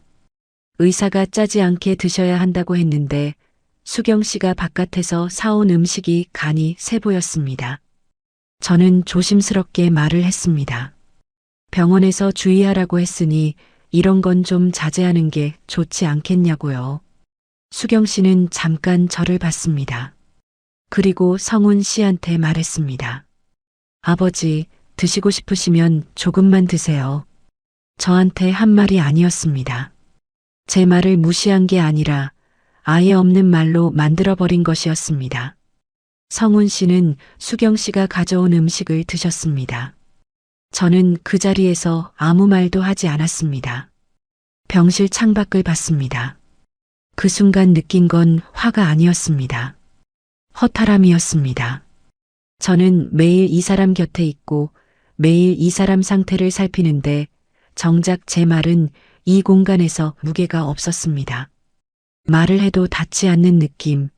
의사가 짜지 않게 드셔야 한다고 했는데 수경 씨가 바깥에서 사온 음식이 간이 세 보였습니다. 저는 조심스럽게 말을 했습니다. 병원에서 주의하라고 했으니 이런 건 좀 자제하는 게 좋지 않겠냐고요. 수경 씨는 잠깐 저를 봤습니다. 그리고 성훈 씨한테 말했습니다. 아버지, 드시고 싶으시면 조금만 드세요. 저한테 한 말이 아니었습니다. 제 말을 무시한 게 아니라 아예 없는 말로 만들어버린 것이었습니다. 성훈 씨는 수경 씨가 가져온 음식을 드셨습니다. 저는 그 자리에서 아무 말도 하지 않았습니다. 병실 창밖을 봤습니다. 그 순간 느낀 건 화가 아니었습니다. 허탈함이었습니다. 저는 매일 이 사람 곁에 있고 매일 이 사람 상태를 살피는데 정작 제 말은 이 공간에서 무게가 없었습니다. 말을 해도 닿지 않는 느낌,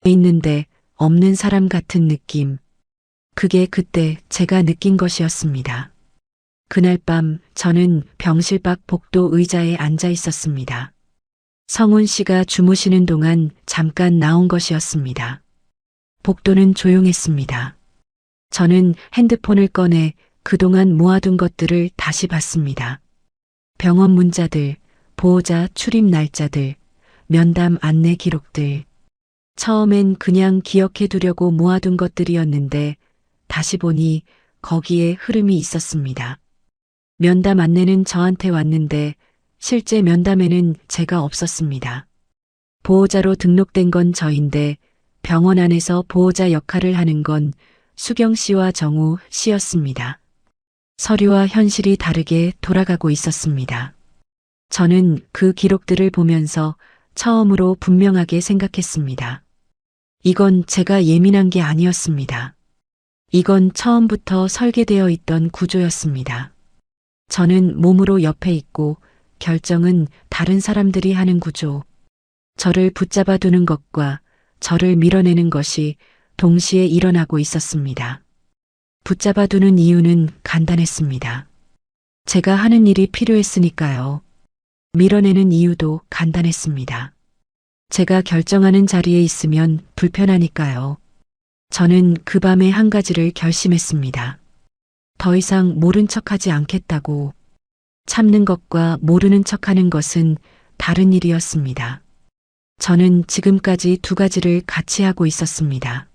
있는데 없는 사람 같은 느낌. 그게 그때 제가 느낀 것이었습니다. 그날 밤 저는 병실 밖 복도 의자에 앉아 있었습니다. 성훈 씨가 주무시는 동안 잠깐 나온 것이었습니다. 복도는 조용했습니다. 저는 핸드폰을 꺼내 그동안 모아둔 것들을 다시 봤습니다. 병원 문자들, 보호자 출입 날짜들, 면담 안내 기록들. 처음엔 그냥 기억해 두려고 모아둔 것들이었는데 다시 보니 거기에 흐름이 있었습니다. 면담 안내는 저한테 왔는데 실제 면담에는 제가 없었습니다. 보호자로 등록된 건 저인데 병원 안에서 보호자 역할을 하는 건 수경 씨와 정우 씨였습니다. 서류와 현실이 다르게 돌아가고 있었습니다. 저는 그 기록들을 보면서 처음으로 분명하게 생각했습니다. 이건 제가 예민한 게 아니었습니다. 이건 처음부터 설계되어 있던 구조였습니다. 저는 몸으로 옆에 있고 결정은 다른 사람들이 하는 구조. 저를 붙잡아 두는 것과 저를 밀어내는 것이 동시에 일어나고 있었습니다. 붙잡아 두는 이유는 간단했습니다. 제가 하는 일이 필요했으니까요. 밀어내는 이유도 간단했습니다. 제가 결정하는 자리에 있으면 불편하니까요. 저는 그 밤에 한 가지를 결심했습니다. 더 이상 모른 척하지 않겠다고. 참는 것과 모르는 척하는 것은 다른 일이었습니다. 저는 지금까지 두 가지를 같이 하고 있었습니다.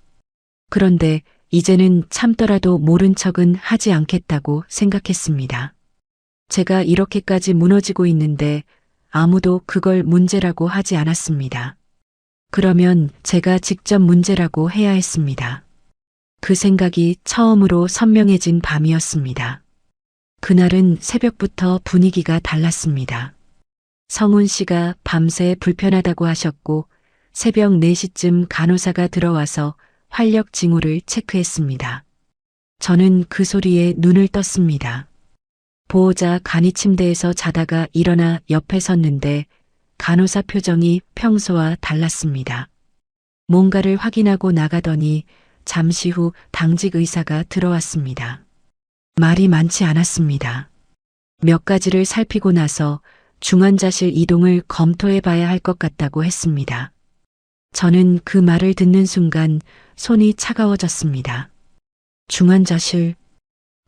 그런데 이제는 참더라도 모른 척은 하지 않겠다고 생각했습니다. 제가 이렇게까지 무너지고 있는데 아무도 그걸 문제라고 하지 않았습니다. 그러면 제가 직접 문제라고 해야 했습니다. 그 생각이 처음으로 선명해진 밤이었습니다. 그날은 새벽부터 분위기가 달랐습니다. 성훈 씨가 밤새 불편하다고 하셨고 새벽 4시쯤 간호사가 들어와서 활력 징후를 체크했습니다. 저는 그 소리에 눈을 떴습니다. 보호자 간이 침대에서 자다가 일어나 옆에 섰는데 간호사 표정이 평소와 달랐습니다. 뭔가를 확인하고 나가더니 잠시 후 당직 의사가 들어왔습니다. 말이 많지 않았습니다. 몇 가지를 살피고 나서 중환자실 이동을 검토해 봐야 할 것 같다고 했습니다. 저는 그 말을 듣는 순간 손이 차가워졌습니다. 중환자실.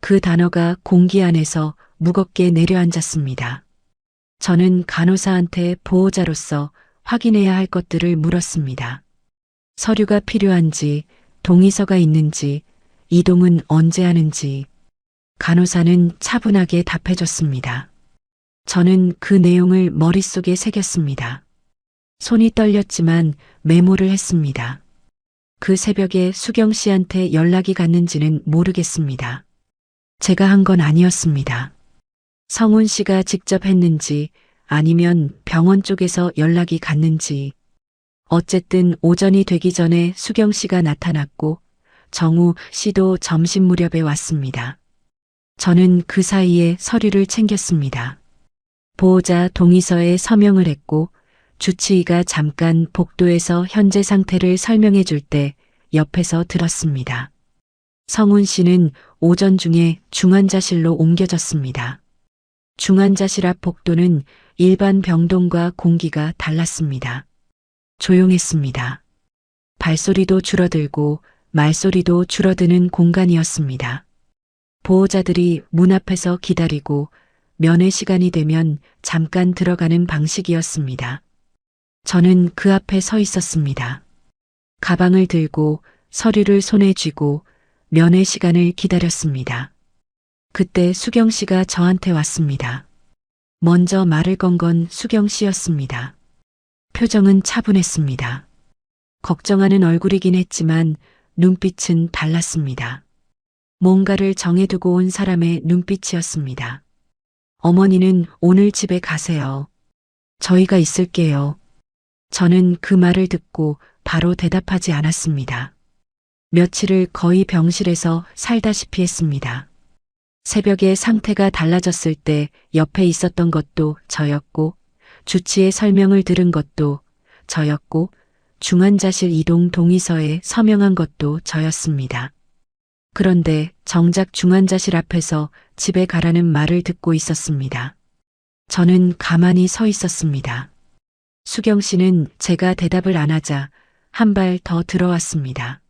그 단어가 공기 안에서 무겁게 내려앉았습니다. 저는 간호사한테 보호자로서 확인해야 할 것들을 물었습니다. 서류가 필요한지, 동의서가 있는지, 이동은 언제 하는지. 간호사는 차분하게 답해줬습니다. 저는 그 내용을 머릿속에 새겼습니다. 손이 떨렸지만 메모를 했습니다. 그 새벽에 수경 씨한테 연락이 갔는지는 모르겠습니다. 제가 한 건 아니었습니다. 성훈 씨가 직접 했는지 아니면 병원 쪽에서 연락이 갔는지. 어쨌든 오전이 되기 전에 수경 씨가 나타났고 정우 씨도 점심 무렵에 왔습니다. 저는 그 사이에 서류를 챙겼습니다. 보호자 동의서에 서명을 했고 주치의가 잠깐 복도에서 현재 상태를 설명해 줄 때 옆에서 들었습니다. 성훈 씨는 오전 중에 중환자실로 옮겨졌습니다. 중환자실 앞 복도는 일반 병동과 공기가 달랐습니다. 조용했습니다. 발소리도 줄어들고 말소리도 줄어드는 공간이었습니다. 보호자들이 문 앞에서 기다리고 면회 시간이 되면 잠깐 들어가는 방식이었습니다. 저는 그 앞에 서 있었습니다. 가방을 들고 서류를 손에 쥐고 면회 시간을 기다렸습니다. 그때 수경 씨가 저한테 왔습니다. 먼저 말을 건 건 수경 씨였습니다. 표정은 차분했습니다. 걱정하는 얼굴이긴 했지만 눈빛은 달랐습니다. 뭔가를 정해두고 온 사람의 눈빛이었습니다. 어머니는 오늘 집에 가세요. 저희가 있을게요. 저는 그 말을 듣고 바로 대답하지 않았습니다. 며칠을 거의 병실에서 살다시피 했습니다. 새벽에 상태가 달라졌을 때 옆에 있었던 것도 저였고 주치의 설명을 들은 것도 저였고 중환자실 이동 동의서에 서명한 것도 저였습니다. 그런데 정작 중환자실 앞에서 집에 가라는 말을 듣고 있었습니다. 저는 가만히 서 있었습니다. 수경 씨는 제가 대답을 안 하자 한 발 더 들어왔습니다.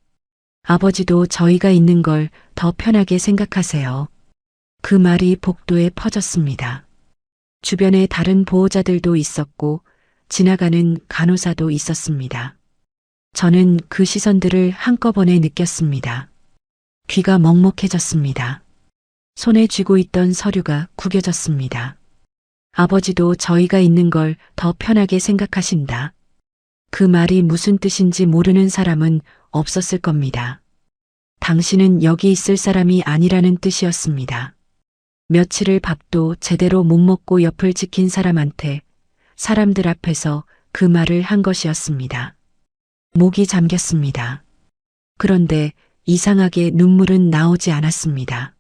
아버지도 저희가 있는 걸 더 편하게 생각하세요. 그 말이 복도에 퍼졌습니다. 주변에 다른 보호자들도 있었고 지나가는 간호사도 있었습니다. 저는 그 시선들을 한꺼번에 느꼈습니다. 귀가 먹먹해졌습니다. 손에 쥐고 있던 서류가 구겨졌습니다. 아버지도 저희가 있는 걸 더 편하게 생각하신다. 그 말이 무슨 뜻인지 모르는 사람은 없었을 겁니다. 당신은 여기 있을 사람이 아니라는 뜻이었습니다. 며칠을 밥도 제대로 못 먹고 옆을 지킨 사람한테 사람들 앞에서 그 말을 한 것이었습니다. 목이 잠겼습니다. 그런데 이상하게 눈물은 나오지 않았습니다.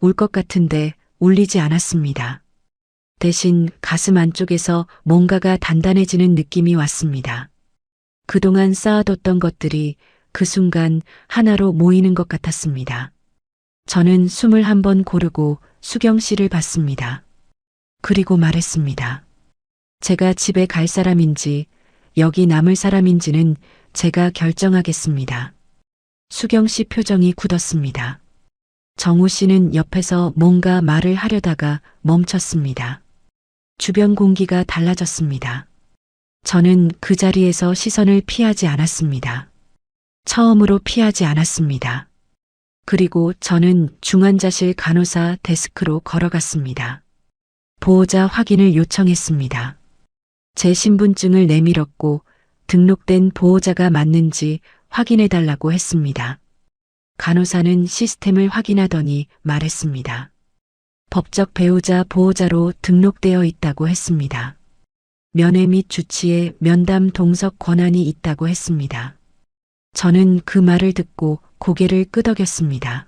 울 것 같은데 울리지 않았습니다. 대신 가슴 안쪽에서 뭔가가 단단해지는 느낌이 왔습니다. 그동안 쌓아뒀던 것들이 그 순간 하나로 모이는 것 같았습니다. 저는 숨을 한번 고르고 수경 씨를 봤습니다. 그리고 말했습니다. 제가 집에 갈 사람인지 여기 남을 사람인지는 제가 결정하겠습니다. 수경 씨 표정이 굳었습니다. 정우 씨는 옆에서 뭔가 말을 하려다가 멈췄습니다. 주변 공기가 달라졌습니다. 저는 그 자리에서 시선을 피하지 않았습니다. 처음으로 피하지 않았습니다. 그리고 저는 중환자실 간호사 데스크로 걸어갔습니다. 보호자 확인을 요청했습니다. 제 신분증을 내밀었고 등록된 보호자가 맞는지 확인해달라고 했습니다. 간호사는 시스템을 확인하더니 말했습니다. 법적 배우자 보호자로 등록되어 있다고 했습니다. 면회 및 주치의 면담 동석 권한이 있다고 했습니다. 저는 그 말을 듣고 고개를 끄덕였습니다.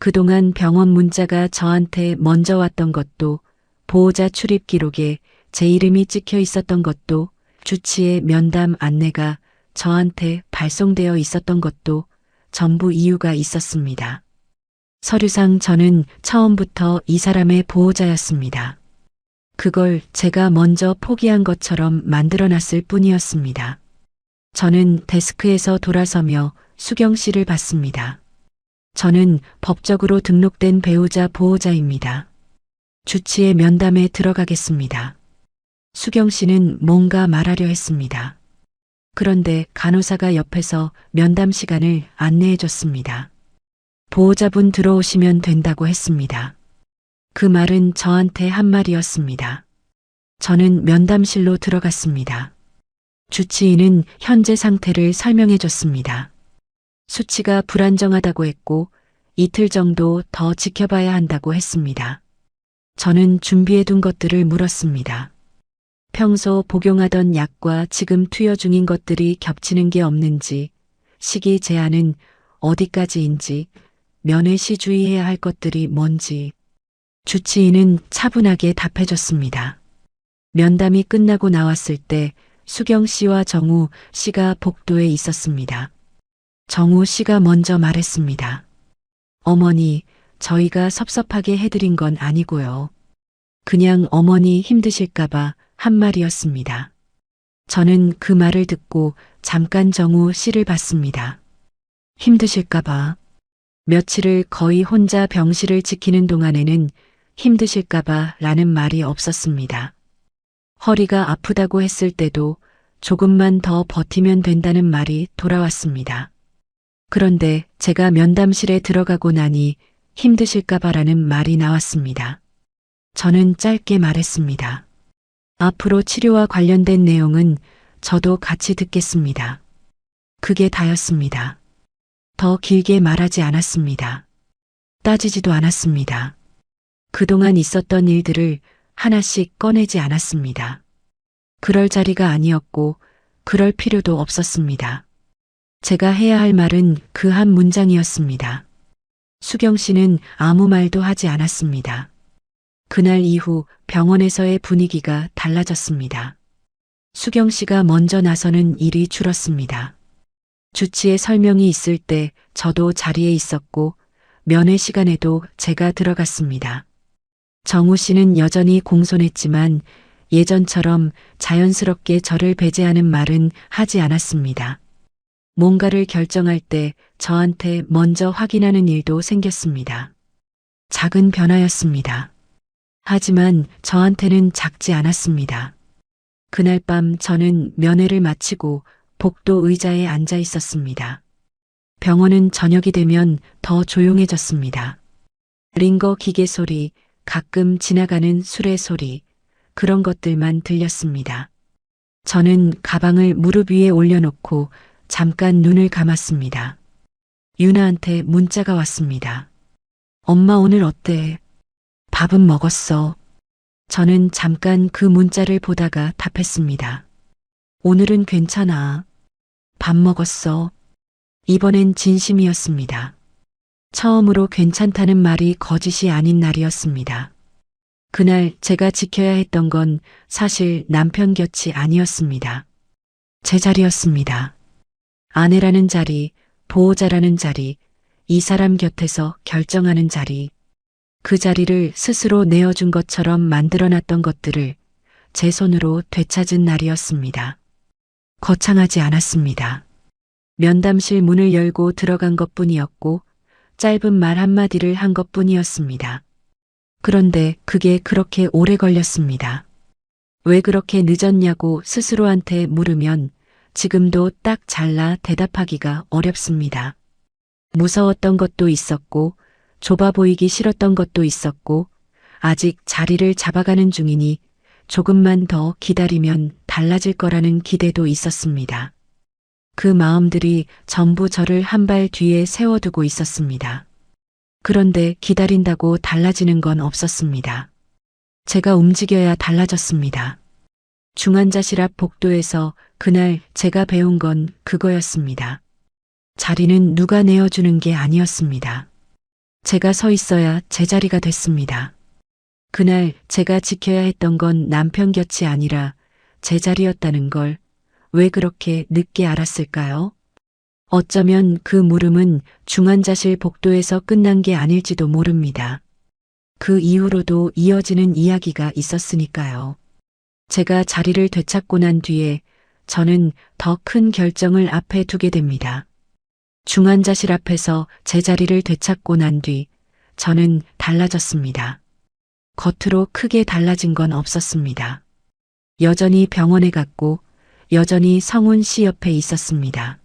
그동안 병원 문자가 저한테 먼저 왔던 것도, 보호자 출입 기록에 제 이름이 찍혀 있었던 것도, 주치의 면담 안내가 저한테 발송되어 있었던 것도 전부 이유가 있었습니다. 서류상 저는 처음부터 이 사람의 보호자였습니다. 그걸 제가 먼저 포기한 것처럼 만들어놨을 뿐이었습니다. 저는 데스크에서 돌아서며 수경 씨를 봤습니다. 저는 법적으로 등록된 배우자 보호자입니다. 주치의 면담에 들어가겠습니다. 수경 씨는 뭔가 말하려 했습니다. 그런데 간호사가 옆에서 면담 시간을 안내해 줬습니다. 보호자분 들어오시면 된다고 했습니다. 그 말은 저한테 한 말이었습니다. 저는 면담실로 들어갔습니다. 주치의는 현재 상태를 설명해 줬습니다. 수치가 불안정하다고 했고 이틀 정도 더 지켜봐야 한다고 했습니다. 저는 준비해 둔 것들을 물었습니다. 평소 복용하던 약과 지금 투여 중인 것들이 겹치는 게 없는지, 시기 제한은 어디까지인지, 면회 시 주의해야 할 것들이 뭔지. 주치의는 차분하게 답해줬습니다. 면담이 끝나고 나왔을 때 수경 씨와 정우 씨가 복도에 있었습니다. 정우 씨가 먼저 말했습니다. 어머니, 저희가 섭섭하게 해드린 건 아니고요. 그냥 어머니 힘드실까봐 한 말이었습니다. 저는 그 말을 듣고 잠깐 정우 씨를 봤습니다. 힘드실까봐. 며칠을 거의 혼자 병실을 지키는 동안에는 힘드실까봐 라는 말이 없었습니다. 허리가 아프다고 했을 때도 조금만 더 버티면 된다는 말이 돌아왔습니다. 그런데 제가 면담실에 들어가고 나니 힘드실까봐라는 말이 나왔습니다. 저는 짧게 말했습니다. 앞으로 치료와 관련된 내용은 저도 같이 듣겠습니다. 그게 다였습니다. 더 길게 말하지 않았습니다. 따지지도 않았습니다. 그동안 있었던 일들을 하나씩 꺼내지 않았습니다. 그럴 자리가 아니었고 그럴 필요도 없었습니다. 제가 해야 할 말은 그 한 문장이었습니다. 수경 씨는 아무 말도 하지 않았습니다. 그날 이후 병원에서의 분위기가 달라졌습니다. 수경 씨가 먼저 나서는 일이 줄었습니다. 주치의 설명이 있을 때 저도 자리에 있었고 면회 시간에도 제가 들어갔습니다. 정우 씨는 여전히 공손했지만 예전처럼 자연스럽게 저를 배제하는 말은 하지 않았습니다. 뭔가를 결정할 때 저한테 먼저 확인하는 일도 생겼습니다. 작은 변화였습니다. 하지만 저한테는 작지 않았습니다. 그날 밤 저는 면회를 마치고 복도 의자에 앉아 있었습니다. 병원은 저녁이 되면 더 조용해졌습니다. 링거 기계 소리, 가끔 지나가는 수레 소리, 그런 것들만 들렸습니다. 저는 가방을 무릎 위에 올려놓고 잠깐 눈을 감았습니다. 유나한테 문자가 왔습니다. 엄마 오늘 어때? 밥은 먹었어. 저는 잠깐 그 문자를 보다가 답했습니다. 오늘은 괜찮아. 밥 먹었어. 이번엔 진심이었습니다. 처음으로 괜찮다는 말이 거짓이 아닌 날이었습니다. 그날 제가 지켜야 했던 건 사실 남편 곁이 아니었습니다. 제 자리였습니다. 아내라는 자리, 보호자라는 자리, 이 사람 곁에서 결정하는 자리, 그 자리를 스스로 내어준 것처럼 만들어놨던 것들을 제 손으로 되찾은 날이었습니다. 거창하지 않았습니다. 면담실 문을 열고 들어간 것뿐이었고 짧은 말 한마디를 한 것뿐이었습니다. 그런데 그게 그렇게 오래 걸렸습니다. 왜 그렇게 늦었냐고 스스로한테 물으면 지금도 딱 잘라 대답하기가 어렵습니다. 무서웠던 것도 있었고 좁아 보이기 싫었던 것도 있었고 아직 자리를 잡아가는 중이니 조금만 더 기다리면 달라질 거라는 기대도 있었습니다. 그 마음들이 전부 저를 한 발 뒤에 세워두고 있었습니다. 그런데 기다린다고 달라지는 건 없었습니다. 제가 움직여야 달라졌습니다. 중환자실 앞 복도에서 그날 제가 배운 건 그거였습니다. 자리는 누가 내어주는 게 아니었습니다. 제가 서 있어야 제 자리가 됐습니다. 그날 제가 지켜야 했던 건 남편 곁이 아니라 제 자리였다는 걸 왜 그렇게 늦게 알았을까요? 어쩌면 그 물음은 중환자실 복도에서 끝난 게 아닐지도 모릅니다. 그 이후로도 이어지는 이야기가 있었으니까요. 제가 자리를 되찾고 난 뒤에 저는 더 큰 결정을 앞에 두게 됩니다. 중환자실 앞에서 제 자리를 되찾고 난 뒤 저는 달라졌습니다. 겉으로 크게 달라진 건 없었습니다. 여전히 병원에 갔고 여전히 성훈 씨 옆에 있었습니다.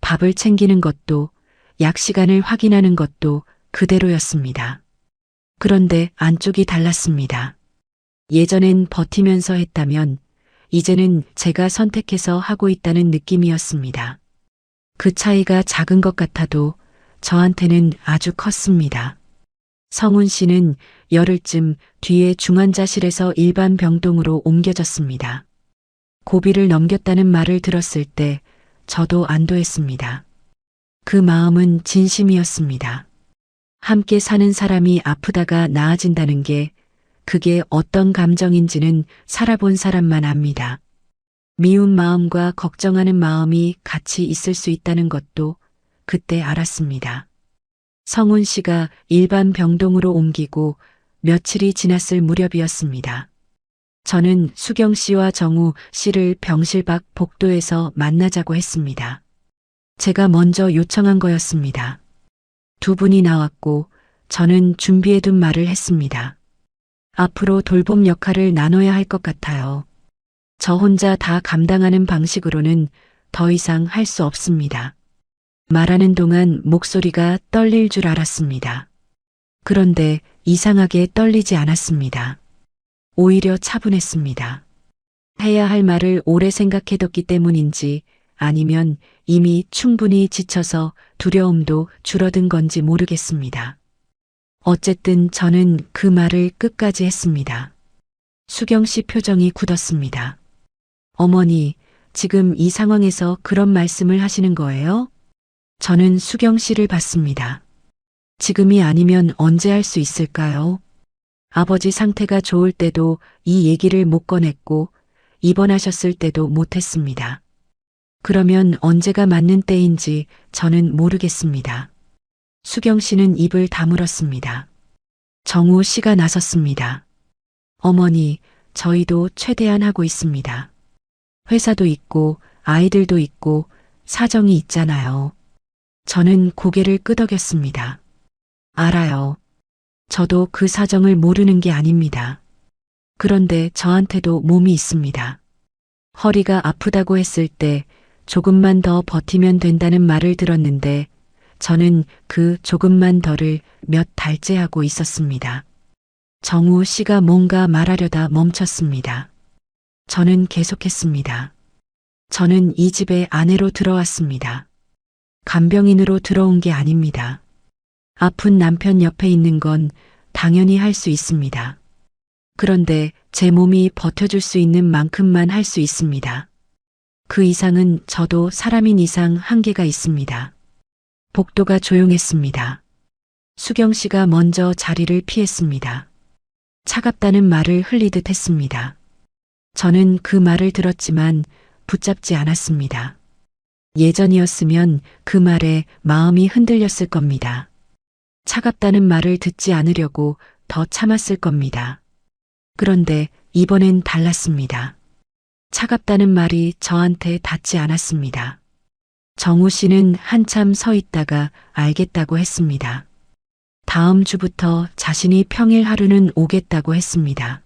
밥을 챙기는 것도 약 시간을 확인하는 것도 그대로였습니다. 그런데 안쪽이 달랐습니다. 예전엔 버티면서 했다면 이제는 제가 선택해서 하고 있다는 느낌이었습니다. 그 차이가 작은 것 같아도 저한테는 아주 컸습니다. 성훈 씨는 열흘쯤 뒤에 중환자실에서 일반 병동으로 옮겨졌습니다. 고비를 넘겼다는 말을 들었을 때 저도 안도했습니다. 그 마음은 진심이었습니다. 함께 사는 사람이 아프다가 나아진다는 게 그게 어떤 감정인지는 살아본 사람만 압니다. 미운 마음과 걱정하는 마음이 같이 있을 수 있다는 것도 그때 알았습니다. 성훈 씨가 일반 병동으로 옮기고 며칠이 지났을 무렵이었습니다. 저는 수경 씨와 정우 씨를 병실 밖 복도에서 만나자고 했습니다. 제가 먼저 요청한 거였습니다. 두 분이 나왔고 저는 준비해둔 말을 했습니다. 앞으로 돌봄 역할을 나눠야 할 것 같아요. 저 혼자 다 감당하는 방식으로는 더 이상 할 수 없습니다. 말하는 동안 목소리가 떨릴 줄 알았습니다. 그런데 이상하게 떨리지 않았습니다. 오히려 차분했습니다. 해야 할 말을 오래 생각해뒀기 때문인지 아니면 이미 충분히 지쳐서 두려움도 줄어든 건지 모르겠습니다. 어쨌든 저는 그 말을 끝까지 했습니다. 수경 씨 표정이 굳었습니다. 어머니, 지금 이 상황에서 그런 말씀을 하시는 거예요? 저는 수경 씨를 봤습니다. 지금이 아니면 언제 할 수 있을까요? 아버지 상태가 좋을 때도 이 얘기를 못 꺼냈고 입원하셨을 때도 못했습니다. 그러면 언제가 맞는 때인지 저는 모르겠습니다. 수경 씨는 입을 다물었습니다. 정우 씨가 나섰습니다. 어머니, 저희도 최대한 하고 있습니다. 회사도 있고 아이들도 있고 사정이 있잖아요. 저는 고개를 끄덕였습니다. 알아요. 저도 그 사정을 모르는 게 아닙니다. 그런데 저한테도 몸이 있습니다. 허리가 아프다고 했을 때 조금만 더 버티면 된다는 말을 들었는데 저는 그 조금만 더를 몇 달째 하고 있었습니다. 정우 씨가 뭔가 말하려다 멈췄습니다. 저는 계속했습니다. 저는 이 집에 아내로 들어왔습니다. 간병인으로 들어온 게 아닙니다. 아픈 남편 옆에 있는 건 당연히 할 수 있습니다. 그런데 제 몸이 버텨줄 수 있는 만큼만 할 수 있습니다. 그 이상은 저도 사람인 이상 한계가 있습니다. 복도가 조용했습니다. 수경 씨가 먼저 자리를 피했습니다. 차갑다는 말을 흘리듯 했습니다. 저는 그 말을 들었지만 붙잡지 않았습니다. 예전이었으면 그 말에 마음이 흔들렸을 겁니다. 차갑다는 말을 듣지 않으려고 더 참았을 겁니다. 그런데 이번엔 달랐습니다. 차갑다는 말이 저한테 닿지 않았습니다. 정우 씨는 한참 서 있다가 알겠다고 했습니다. 다음 주부터 자신이 평일 하루는 오겠다고 했습니다.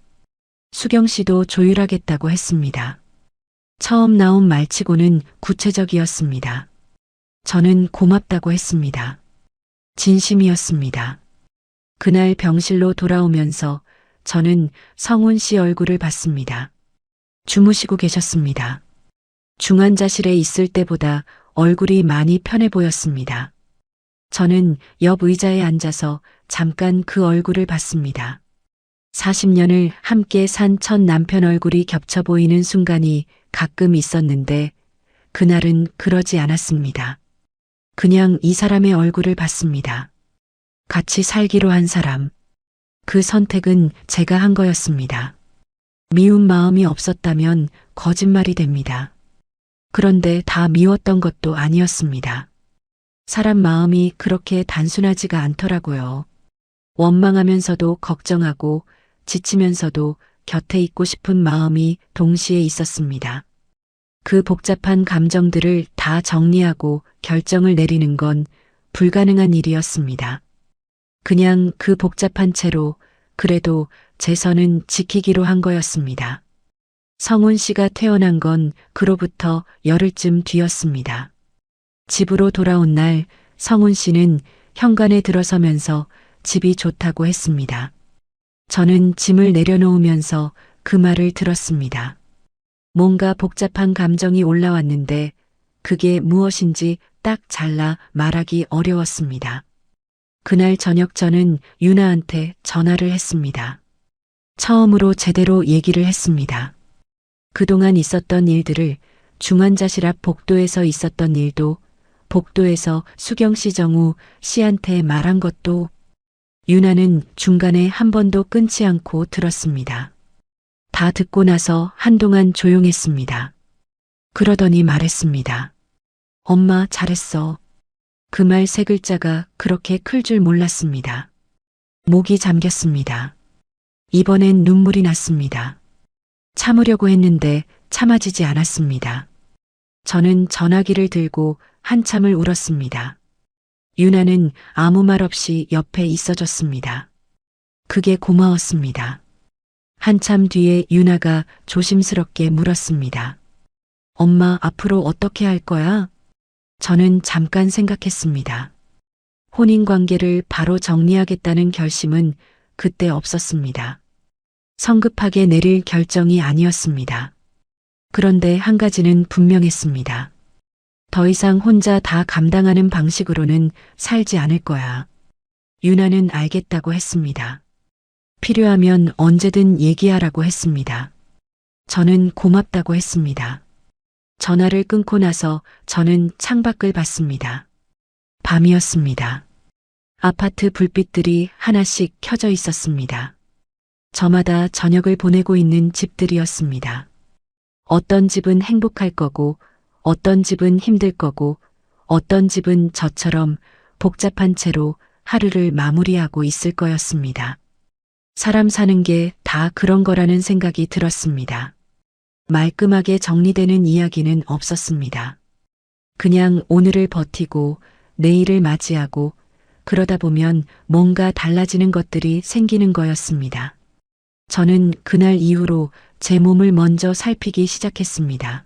수경 씨도 조율하겠다고 했습니다. 처음 나온 말치고는 구체적이었습니다. 저는 고맙다고 했습니다. 진심이었습니다. 그날 병실로 돌아오면서 저는 성훈 씨 얼굴을 봤습니다. 주무시고 계셨습니다. 중환자실에 있을 때보다 얼굴이 많이 편해 보였습니다. 저는 옆 의자에 앉아서 잠깐 그 얼굴을 봤습니다. 40년을 함께 산 첫 남편 얼굴이 겹쳐 보이는 순간이 가끔 있었는데 그날은 그러지 않았습니다. 그냥 이 사람의 얼굴을 봤습니다. 같이 살기로 한 사람. 그 선택은 제가 한 거였습니다. 미운 마음이 없었다면 거짓말이 됩니다. 그런데 다 미웠던 것도 아니었습니다. 사람 마음이 그렇게 단순하지가 않더라고요. 원망하면서도 걱정하고 지치면서도 곁에 있고 싶은 마음이 동시에 있었습니다. 그 복잡한 감정들을 다 정리하고 결정을 내리는 건 불가능한 일이었습니다. 그냥 그 복잡한 채로 그래도 제 선은 지키기로 한 거였습니다. 성훈 씨가 퇴원한 건 그로부터 열흘쯤 뒤였습니다. 집으로 돌아온 날 성훈 씨는 현관에 들어서면서 집이 좋다고 했습니다. 저는 짐을 내려놓으면서 그 말을 들었습니다. 뭔가 복잡한 감정이 올라왔는데 그게 무엇인지 딱 잘라 말하기 어려웠습니다. 그날 저녁 저는 유나한테 전화를 했습니다. 처음으로 제대로 얘기를 했습니다. 그동안 있었던 일들을 중환자실 앞 복도에서 있었던 일도 복도에서 수경 씨 정우 씨한테 말한 것도 유나는 중간에 한 번도 끊지 않고 들었습니다. 다 듣고 나서 한동안 조용했습니다. 그러더니 말했습니다. 엄마 잘했어. 그 말 세 글자가 그렇게 클 줄 몰랐습니다. 목이 잠겼습니다. 이번엔 눈물이 났습니다. 참으려고 했는데 참아지지 않았습니다. 저는 전화기를 들고 한참을 울었습니다. 유나는 아무 말 없이 옆에 있어줬습니다. 그게 고마웠습니다. 한참 뒤에 유나가 조심스럽게 물었습니다. 엄마 앞으로 어떻게 할 거야? 저는 잠깐 생각했습니다. 혼인관계를 바로 정리하겠다는 결심은 그때 없었습니다. 성급하게 내릴 결정이 아니었습니다. 그런데 한 가지는 분명했습니다. 더 이상 혼자 다 감당하는 방식으로는 살지 않을 거야. 유나는 알겠다고 했습니다. 필요하면 언제든 얘기하라고 했습니다. 저는 고맙다고 했습니다. 전화를 끊고 나서 저는 창밖을 봤습니다. 밤이었습니다. 아파트 불빛들이 하나씩 켜져 있었습니다. 저마다 저녁을 보내고 있는 집들이었습니다. 어떤 집은 행복할 거고, 어떤 집은 힘들 거고, 어떤 집은 저처럼 복잡한 채로 하루를 마무리하고 있을 거였습니다. 사람 사는 게 다 그런 거라는 생각이 들었습니다. 말끔하게 정리되는 이야기는 없었습니다. 그냥 오늘을 버티고 내일을 맞이하고 그러다 보면 뭔가 달라지는 것들이 생기는 거였습니다. 저는 그날 이후로 제 몸을 먼저 살피기 시작했습니다.